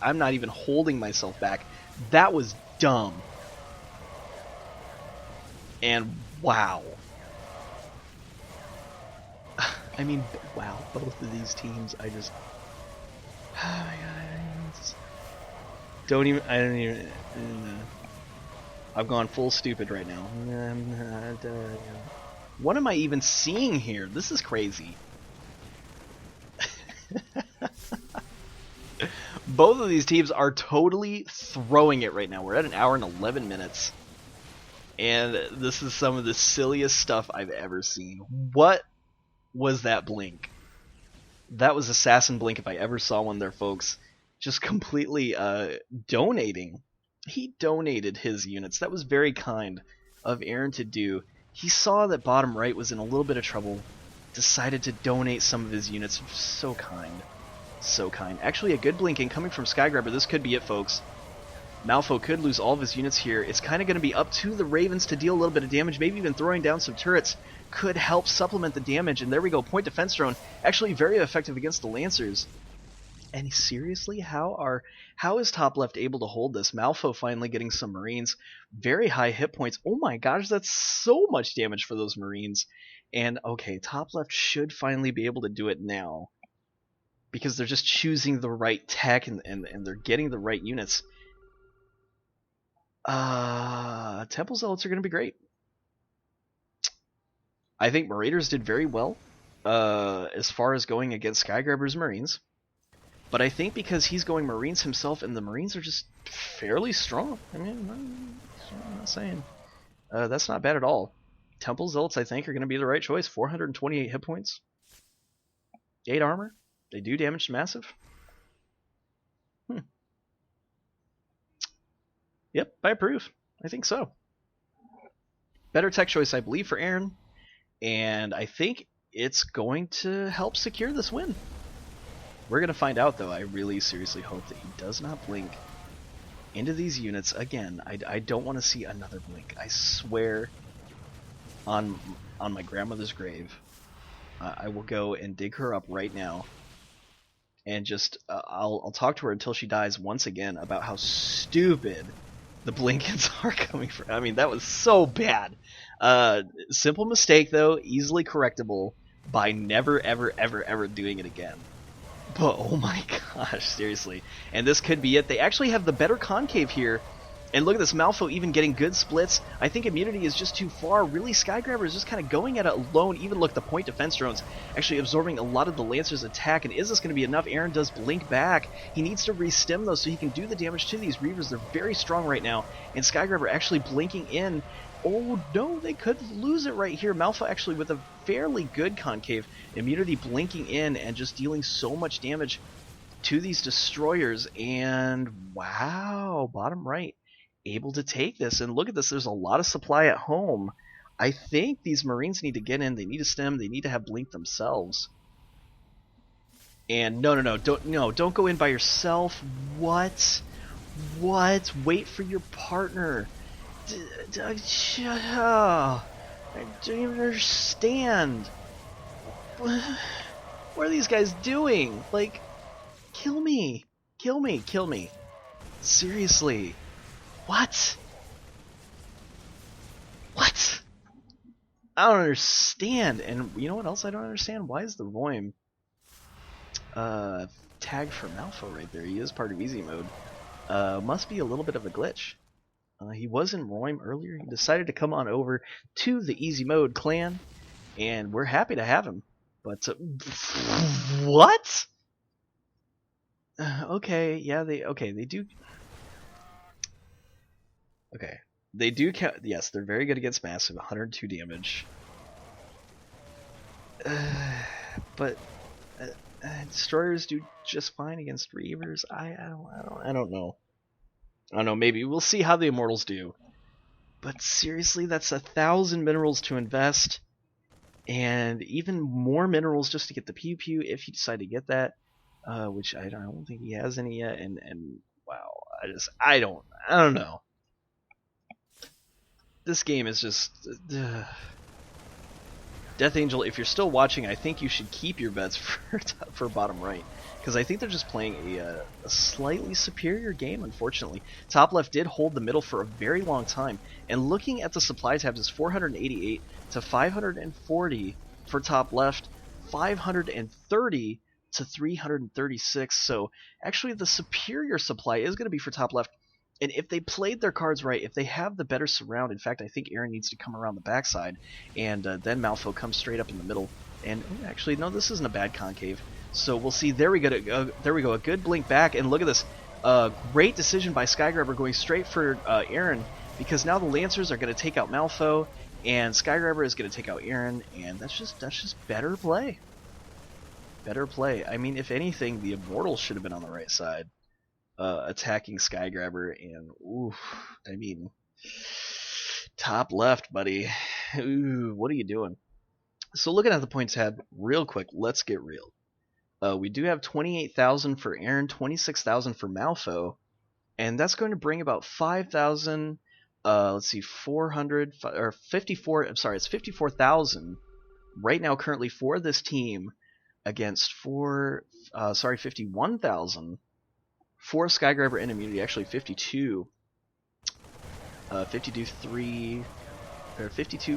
I'm not even holding myself back. That was dumb. And wow. I mean, wow, both of these teams, I just... Oh my god, I don't even... I've gone full stupid right now. What am I even seeing here? This is crazy. Both of these teams are totally throwing it right now. We're at 1 hour and 11 minutes. And this is some of the silliest stuff I've ever seen. What was that blink? That was Assassin Blink if I ever saw one there, folks. Just completely donating. He donated his units. That was very kind of Aaron to do. He saw that bottom right was in a little bit of trouble, decided to donate some of his units. So kind. So kind. Actually, a good blinking coming from Skygrabber. This could be it, folks. Malfo could lose all of his units here. It's kind of going to be up to the Ravens to deal a little bit of damage. Maybe even throwing down some turrets could help supplement the damage. And there we go. Point defense drone. Actually very effective against the Lancers. And seriously, how is top left able to hold this? Malfo finally getting some Marines. Very high hit points. Oh my gosh, that's so much damage for those Marines. And okay, top left should finally be able to do it now. Because they're just choosing the right tech and they're getting the right units. Temple Zealots are going to be great. I think Marauders did very well as far as going against Skygrabber's Marines. But I think because he's going Marines himself and the Marines are just fairly strong. I mean, I'm not saying. That's not bad at all. Temple Zealots, I think, are going to be the right choice. 428 hit points. 8 armor. They do damage to massive. Yep, I approve. I think so. Better tech choice, I believe, for Aaron. And I think it's going to help secure this win. We're going to find out, though. I really seriously hope that he does not blink into these units again. I don't want to see another blink. I swear on my grandmother's grave, I will go and dig her up right now. And just, I'll talk to her until she dies once again about how stupid the blinkins are coming from. I mean, that was so bad. Simple mistake, though, easily correctable by never, ever, ever, ever doing it again. But oh my gosh, seriously. And this could be it. They actually have the better concave here And look at this, Malfo even getting good splits. I think immunity is just too far. Really, Skygrabber is just kind of going at it alone. Even look, the point defense drones actually absorbing a lot of the Lancer's attack. And is this going to be enough? Aaron does blink back. He needs to re-stim though so he can do the damage to these Reavers. They're very strong right now. And Skygrabber actually blinking in. Oh no, they could lose it right here. Malfo actually with a fairly good concave. Immunity blinking in and just dealing so much damage to these destroyers. And wow, bottom right able to take this. And look at this, there's a lot of supply at home. I think these Marines need to get in. They need to stem. They need to have blink themselves. And don't go in by yourself. What? Wait for your partner. I don't even understand. What are these guys doing? Like, kill me. Seriously. What? I don't understand. And you know what else I don't understand? Why is the Roim tagged for Malfo right there? He is part of EZmode. Must be a little bit of a glitch. He was in Roim earlier. He decided to come on over to the EZmode clan, and we're happy to have him. But what? Okay, yeah, they do. Okay, they do count. Yes, they're very good against massive, 102 damage. But destroyers do just fine against Reavers. I don't know. I don't know. Maybe we'll see how the Immortals do. But seriously, that's 1,000 minerals to invest, and even more minerals just to get the PiuPiu if you decide to get that. Which I don't think he has any yet. And wow, I don't know. This game is just Death Angel. If you're still watching, I think you should keep your bets for bottom right, because I think they're just playing a slightly superior game. Unfortunately, top left did hold the middle for a very long time, and looking at the supply tabs, is 488 to 540 for top left, 530 to 336. So actually, the superior supply is going to be for top left. And if they played their cards right, if they have the better surround, in fact, I think Aaron needs to come around the backside, and then Malfo comes straight up in the middle. And actually, no, this isn't a bad concave. So we'll see. There we go. There we go. A good blink back, and look at this. Great decision by Skygrabber going straight for Aaron, because now the Lancers are going to take out Malfo, and Skygrabber is going to take out Aaron, and that's just better play. Better play. I mean, if anything, the Immortals should have been on the right side. Attacking Skygrabber, and oof, I mean, top left, buddy. Ooh, what are you doing? So looking at the points tab real quick, let's get real. We do have 28,000 for Aaron, 26,000 for Malfo, and that's going to bring about 5,000. Let's see, 400 or 54. I'm sorry, it's 54,000 right now currently for this team against 51,000. For Skygrabber and immunity, actually 52, 52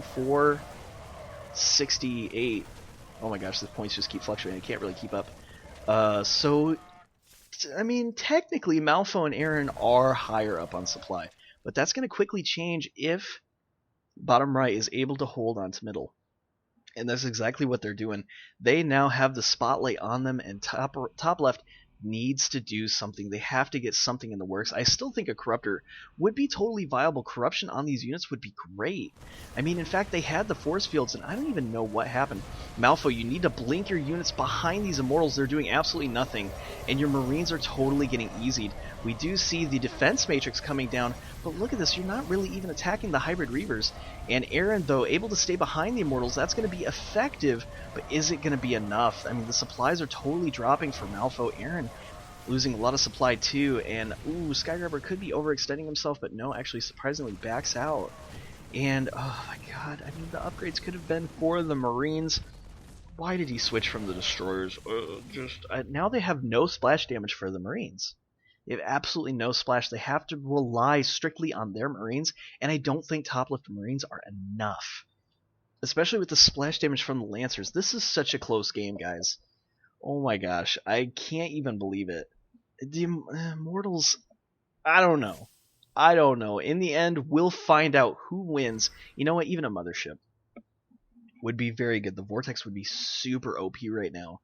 4, 68. Oh my gosh, the points just keep fluctuating. I can't really keep up. So, I mean, technically, Malfo and Aaron are higher up on supply, but that's going to quickly change if bottom right is able to hold on to middle. And that's exactly what they're doing. They now have the spotlight on them, and top left needs to do something. They have to get something in the works. I still think a Corruptor would be totally viable. Corruption on these units would be great. I mean, in fact, they had the force fields, and I don't even know what happened. Malfo, you need to blink your units behind these Immortals. They're doing absolutely nothing, and your Marines are totally getting easied. We do see the defense matrix coming down, but look at this. You're not really even attacking the hybrid Reavers. And Aaron, though, able to stay behind the Immortals, that's going to be effective, but is it going to be enough? I mean, the supplies are totally dropping for Malfo. Aaron losing a lot of supply too, and ooh, Skygrabber could be overextending himself, but no, actually surprisingly backs out. And oh my god, I mean, the upgrades could have been for the Marines. Why did he switch from the destroyers? Now they have no splash damage for the Marines. They have absolutely no splash. They have to rely strictly on their Marines, and I don't think top left Marines are enough, especially with the splash damage from the Lancers. This is such a close game, guys. Oh my gosh, I can't even believe it. The Immortals, I don't know. I don't know. In the end, we'll find out who wins. You know what? Even a mothership would be very good. The Vortex would be super OP right now.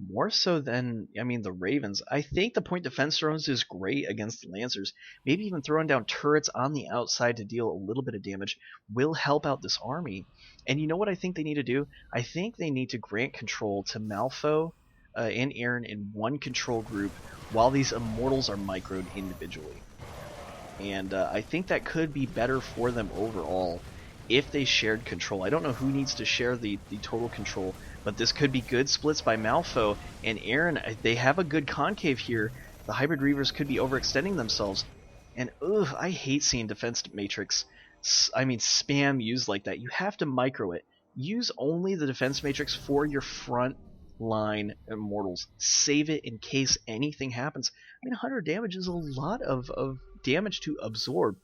More so than, I mean, the Ravens. I think the point defense drones is great against the Lancers. Maybe even throwing down turrets on the outside to deal a little bit of damage will help out this army. And you know what I think they need to do? I think they need to grant control to Malfo and Aaron in one control group while these Immortals are microed individually. And I think that could be better for them overall if they shared control. I don't know who needs to share the total control, but this could be good splits by Malfo and Aaron. They have a good concave here. The Hybrid Reavers could be overextending themselves. And ugh, I hate seeing Defense Matrix, I mean, spam used like that. You have to micro it. Use only the Defense Matrix for your front line Immortals. Save it in case anything happens. I mean, 100 damage is a lot of damage to absorb.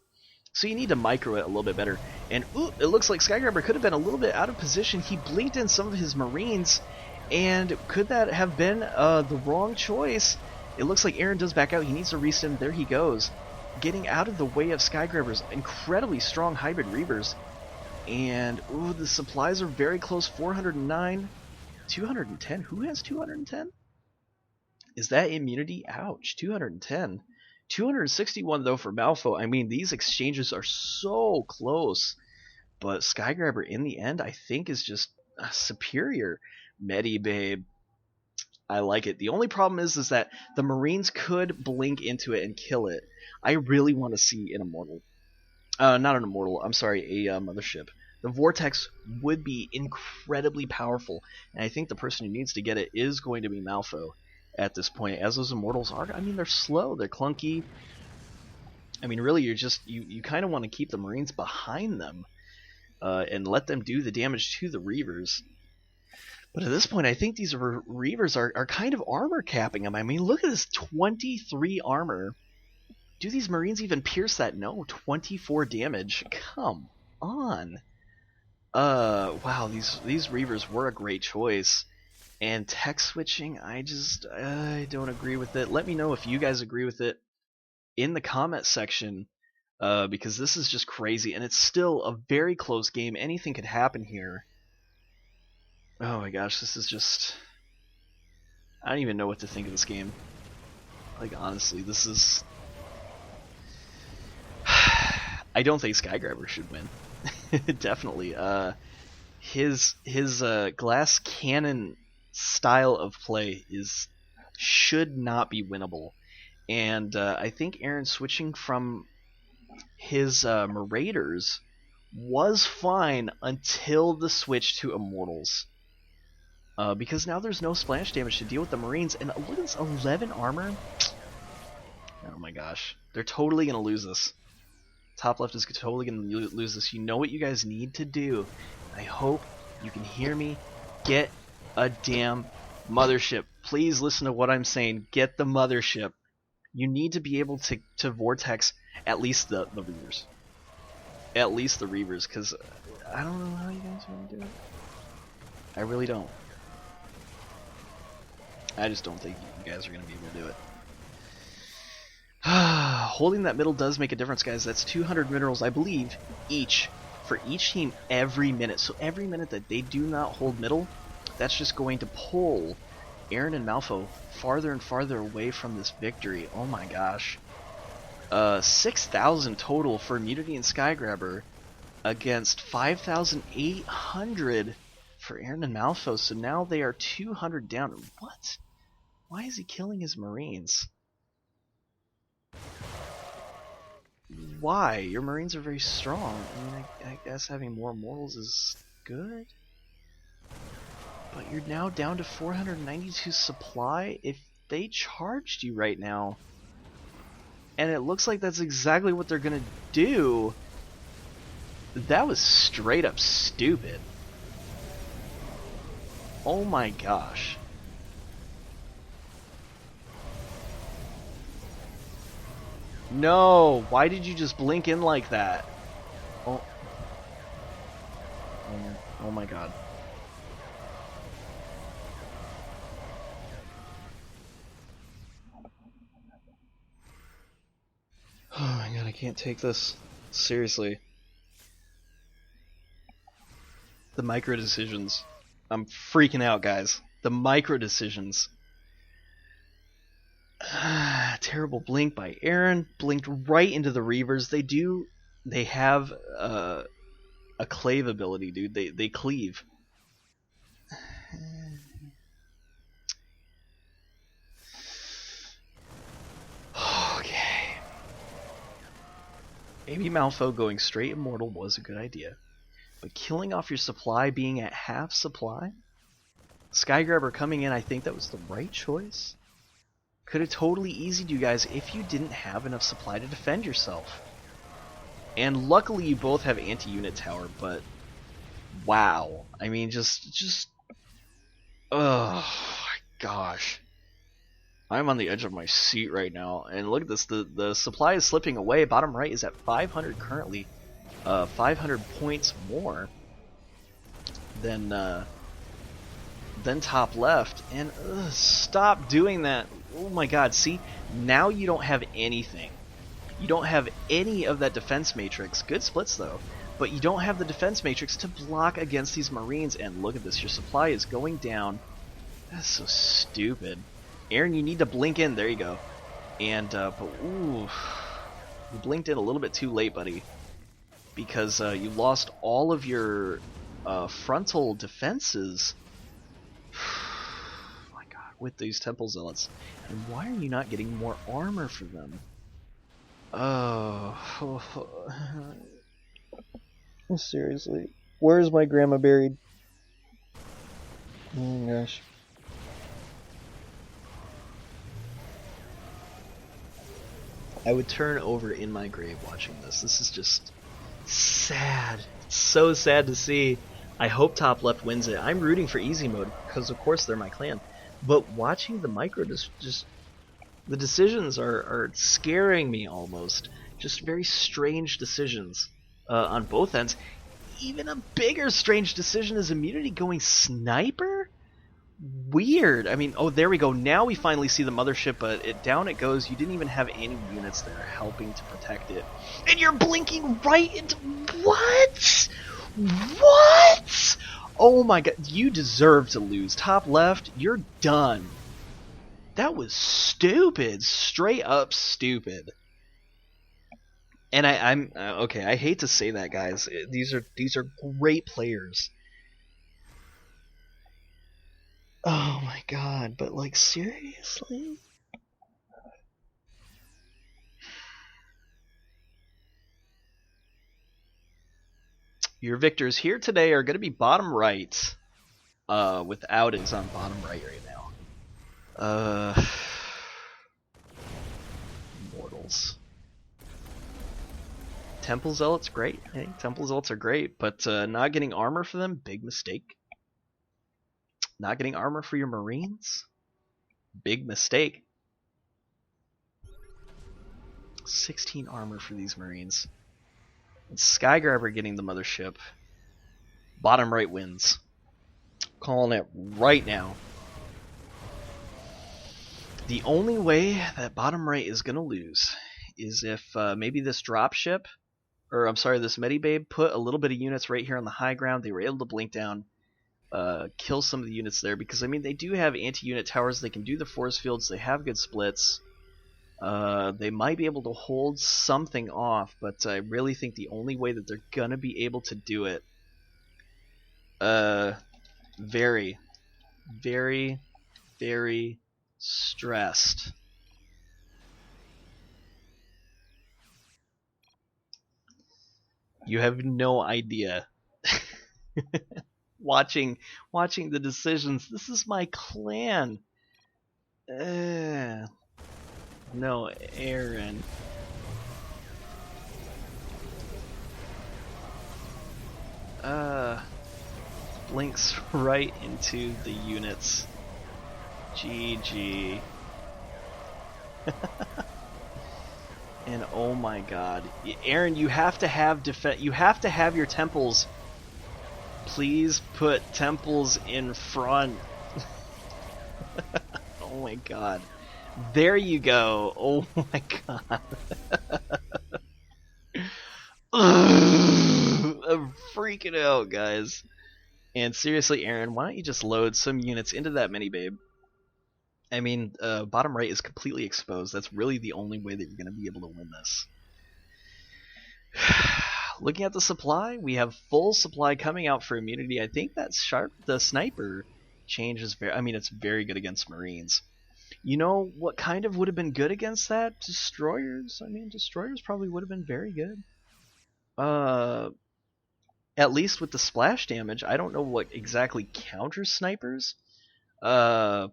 So you need to micro it a little bit better. And ooh, it looks like Skygrabber could have been a little bit out of position. He blinked in some of his Marines, and could that have been the wrong choice? It looks like Aaron does back out. He needs to restim. There he goes. Getting out of the way of Skygrabber's incredibly strong Hybrid Reavers. And ooh, the supplies are very close. 409, 210. Who has 210? Is that immunity? Ouch, 210. 261 though for Malfo. I mean, these exchanges are so close, but Skygrabber in the end I think is just superior. Medi babe, I like it. The only problem is that the Marines could blink into it and kill it. I really want to see an Immortal. Not an Immortal, I'm sorry, a Mothership. The Vortex would be incredibly powerful, and I think the person who needs to get it is going to be Malfo at this point, as those Immortals are. I mean, they're slow, they're clunky. I mean, really, you kind of want to keep the Marines behind them and let them do the damage to the Reavers. But at this point, I think these Reavers are kind of armor capping them. I mean, look at this 23 armor. Do these Marines even pierce that? No, 24 damage. Come on. Wow, these Reavers were a great choice. And tech switching, I don't agree with it. Let me know if you guys agree with it in the comment section, because this is just crazy, and it's still a very close game. Anything could happen here. Oh my gosh, this is just... I don't even know what to think of this game. Like, honestly, this is... I don't think Skygrabber should win. Definitely. His glass cannon style of play should not be winnable, and I think Aaron switching from his Marauders was fine until the switch to Immortals, because now there's no splash damage to deal with the Marines, and look at this 11 armor. Oh my gosh, they're totally gonna lose this. Top left is totally gonna lose this. You know what you guys need to do. I hope you can hear me. Get a damn mothership. Please listen to what I'm saying. Get the mothership. You need to be able to vortex at least the Reavers. At least the Reavers, because I don't know how you guys want to do it. I really don't. I just don't think you guys are going to be able to do it. Holding that middle does make a difference, guys. That's 200 minerals, I believe, each for each team every minute. So every minute that they do not hold middle, that's just going to pull Aaron and Malfo farther and farther away from this victory. Oh my gosh. 6,000 total for Immunity and Skygrabber against 5,800 for Aaron and Malfo. So now they are 200 down. What? Why is he killing his Marines? Why? Your Marines are very strong. I mean, I guess having more Immortals is good. But you're now down to 492 supply. If they charged you right now, and it looks like that's exactly what they're gonna do, that was straight up stupid. Oh my gosh. No, why did you just blink in like that? Oh my god. can't take this seriously. The micro decisions. I'm freaking out, guys. The micro decisions. Terrible blink by Aaron. Blinked right into the Reavers. They have a clave ability, dude. They cleave. Okay. Maybe Malfo going straight immortal was a good idea. But killing off your supply, being at half supply? Skygrabber coming in, I think that was the right choice. Could have totally easied you guys if you didn't have enough supply to defend yourself. And luckily you both have anti-unit tower, but wow. I mean, just oh my gosh. I'm on the edge of my seat right now. And look at this, the supply is slipping away. Bottom right is at 500 currently. 500 points more than top left. And stop doing that. Oh my god, see? Now you don't have anything. You don't have any of that defense matrix. Good splits though. But you don't have the defense matrix to block against these Marines. And look at this, your supply is going down. That's so stupid. Aaron, you need to blink in. There you go. And, but ooh. You blinked in a little bit too late, buddy. Because you lost all of your frontal defenses. My god, with these Temple Zealots. And why are you not getting more armor for them? Oh. Seriously. Where's my grandma buried? Oh my gosh. I would turn over in my grave watching this. This is just sad. It's so sad to see. I hope top left wins it. I'm rooting for EZmode because of course they're my clan. But watching the micro just the decisions are scaring me almost. Just very strange decisions on both ends. Even a bigger strange decision is immunity going sniper? Weird. I mean, oh, there we go. Now we finally see the mothership, but down it goes. You didn't even have any units there helping to protect it. And you're blinking right into... What? What? Oh my god. You deserve to lose. Top left, you're done. That was stupid. Straight up stupid. And I'm okay, I hate to say that, guys. These are great players. Oh my god, but like seriously? Your victors here today are going to be bottom right. Without is on bottom right now. Mortals. Temple Zealots, great. Hey, Temple Zealots are great, but not getting armor for them, big mistake. Not getting armor for your Marines? Big mistake. 16 armor for these Marines. And Skygrabber getting the mothership. Bottom right wins. Calling it right now. The only way that bottom right is going to lose is if maybe this dropship, or I'm sorry, this Medibabe put a little bit of units right here on the high ground. They were able to blink down. Kill some of the units there, because I mean they do have anti-unit towers, they can do the force fields, they have good splits, they might be able to hold something off, but I really think the only way that they're gonna be able to do it, very, very, very stressed. You have no idea. Watching the decisions. This is my clan. No, Aaron. Blinks right into the units. GG. And oh my god, Aaron, you have to have you have to have your temples. Please put temples in front. Oh my god. There you go. Oh my god. freaking out, guys. And seriously, Aaron, why don't you just load some units into that mini babe? I mean, bottom right is completely exposed. That's really the only way that you're going to be able to win this. Looking at the supply, we have full supply coming out for immunity. I think that the sniper change is very... I mean, it's very good against Marines. You know what kind of would have been good against that? Destroyers. I mean, destroyers probably would have been very good. At least with the splash damage. I don't know what exactly counters snipers. Gosh,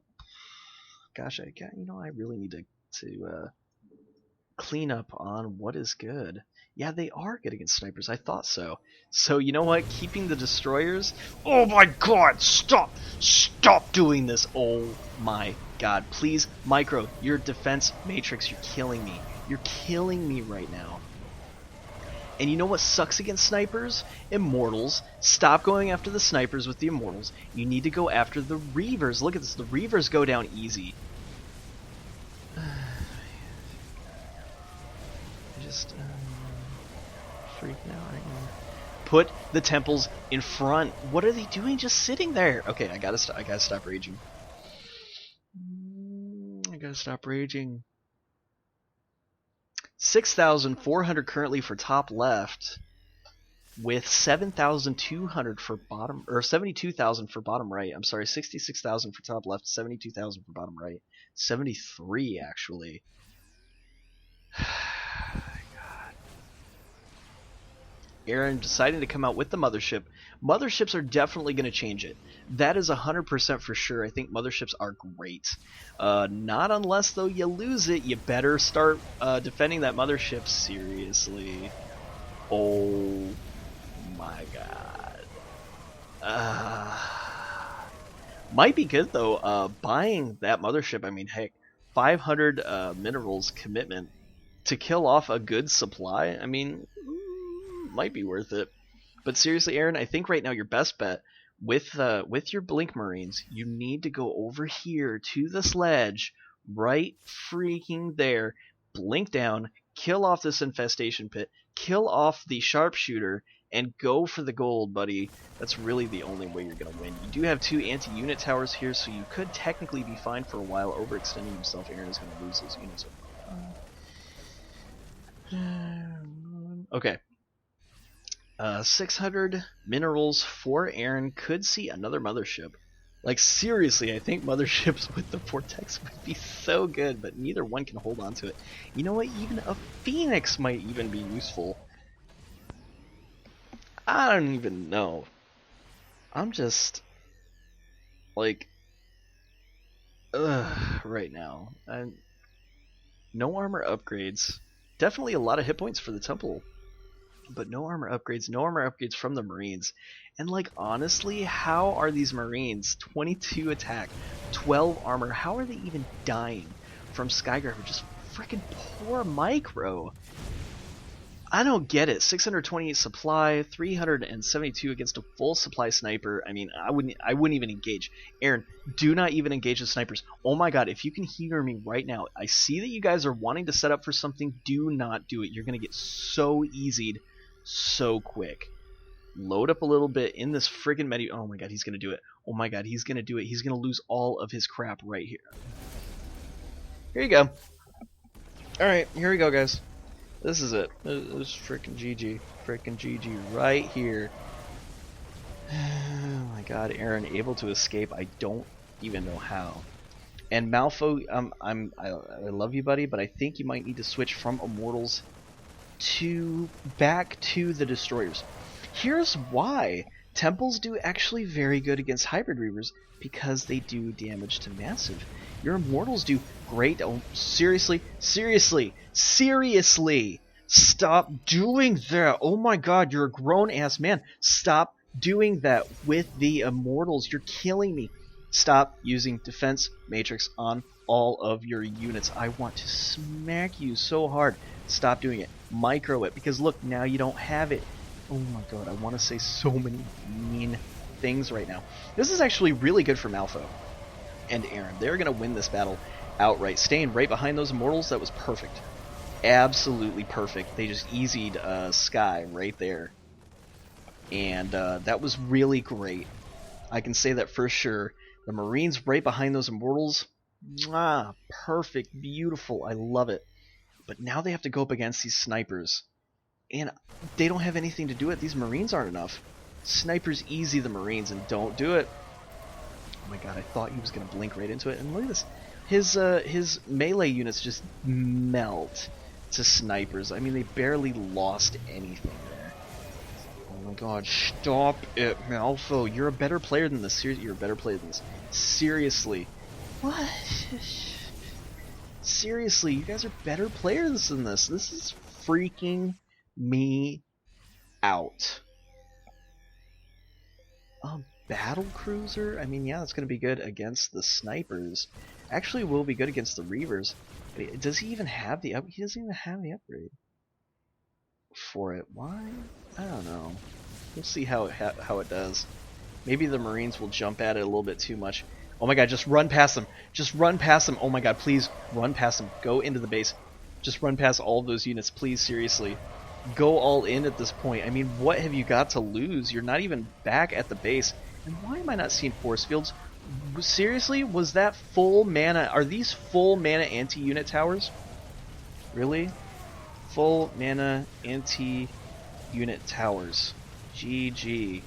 I really need to clean up on what is good. Yeah, they are good against snipers. I thought so. So, you know what? Keeping the destroyers... Oh my god! Stop! Stop doing this! Oh my god. Please, Micro, your defense matrix, you're killing me. You're killing me right now. And you know what sucks against snipers? Immortals. Stop going after the snipers with the Immortals. You need to go after the Reavers. Look at this. The Reavers go down easy. Just... freaking out right now. Put the temples in front. What are they doing just sitting there? Okay, I gotta stop raging. I gotta stop raging. 6,400 currently for top left, with 7,200 for bottom, or 72,000 for bottom right. I'm sorry, 66,000 for top left, 72,000 for bottom right, 73 actually. Aaron deciding to come out with the mothership. Motherships are definitely going to change it. That is 100% for sure. I think motherships are great. Not unless, though, you lose it. You better start defending that mothership seriously. Oh my god. Might be good, though. Buying that mothership, I mean, heck, 500 minerals commitment to kill off a good supply, I mean... might be worth it. But seriously, Aaron, I think right now your best bet with your Blink Marines, you need to go over here to the sledge, right freaking there, blink down, kill off this infestation pit, kill off the sharpshooter, and go for the gold, buddy. That's really the only way you're gonna win. You do have 2 anti-unit towers here, so you could technically be fine for a while. Overextending himself, Aaron is gonna lose his units. Okay. 600 minerals for Aaron. Could see another mothership. Like, seriously, I think motherships with the Vortex would be so good, but neither one can hold on to it. You know what? Even a Phoenix might even be useful. I don't even know. I'm just... like... right now. No armor upgrades. Definitely a lot of hit points for the Temple. But no armor upgrades from the Marines. And like, honestly, how are these Marines 22 attack, 12 armor, how are they even dying from Skygrapher? Just freaking poor Micro. I don't get it. 628 supply, 372 against a full supply sniper. I mean, I wouldn't even engage. Aaron, do not even engage the snipers. Oh my god, if you can hear me right now, I see that you guys are wanting to set up for something. Do not do it. You're going to get so easied so quick. Load up a little bit in this friggin' menu. Oh my god, he's going to do it. Oh my god, he's going to do it. He's going to lose all of his crap right here. Here you go. Alright, here we go, guys. This is it. This is frickin' GG. Frickin' GG right here. Oh my god, Aaron able to escape. I don't even know how. And Malfo, I love you, buddy, but I think you might need to switch from Immortals to back to the Destroyers. Here's why. Temples do actually very good against Hybrid Reavers because they do damage to Massive. Your Immortals do great. Oh, seriously? Stop doing that. Oh my god, you're a grown-ass man. Stop doing that with the Immortals. You're killing me. Stop using Defense Matrix on all of your units. I want to smack you so hard. Stop doing it. Micro it, because look, now you don't have it. Oh my god, I want to say so many mean things right now. This is actually really good for Malfo and Aaron. They're going to win this battle outright. Staying right behind those Immortals, that was perfect. Absolutely perfect. They just easied Sky right there. and that was really great. I can say that for sure. The Marines right behind those Immortals, mwah, perfect, beautiful, I love it. But now they have to go up against these snipers, and they don't have anything to do it. These Marines aren't enough. Snipers easy the Marines, and don't do it. Oh my god, I thought he was going to blink right into it, and look at this. His melee units just melt to snipers. I mean, they barely lost anything there. Oh my god, stop it, Malfo. You're a better player than this. You're a better player than this. Seriously. What? Seriously, you guys are better players than this. This is freaking me out. Battle cruiser? I mean, yeah, that's going to be good against the snipers. Actually, will be good against the reavers. But does he even have the He doesn't even have the upgrade for it. Why? I don't know. We'll see how it does. Maybe the Marines will jump at it a little bit too much. Oh my god, just run past them. Just run past them. Oh my god, please run past them. Go into the base. Just run past all of those units, please, seriously. Go all in at this point. I mean, what have you got to lose? You're not even back at the base. And why am I not seeing force fields? Seriously? Was that full mana? Are these full mana anti-unit towers? Really? Full mana anti-unit towers. GG.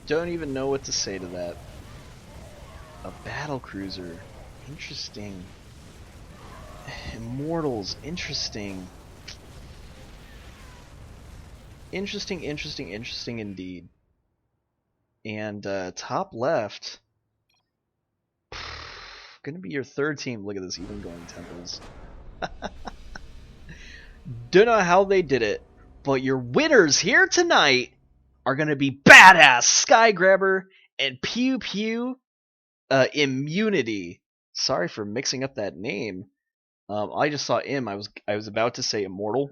Don't even know what to say to that. A battle cruiser. Interesting. Immortals. Interesting. Interesting indeed. And top left. Gonna be your third team. Look at this, even going temples. Don't know how they did it, but your winners here tonight are gonna be BADAZ, Skygrabber, and PiuPiu Immunity. Sorry for mixing up that name. I just saw I was about to say Immortal.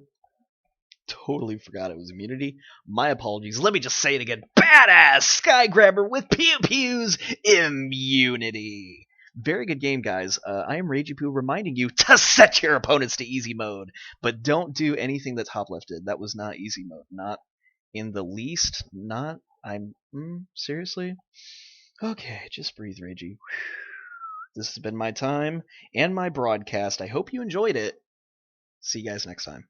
Totally forgot it was Immunity. My apologies. Let me just say it again. BADAZ, Skygrabber with PiuPiu's Immunity. Very good game, guys. I am RagePoo reminding you to set your opponents to easy mode, but don't do anything that top left did. That was not easy mode. Not in the least. Not. Seriously? Okay, just breathe, Ragey. This has been my time and my broadcast. I hope you enjoyed it. See you guys next time.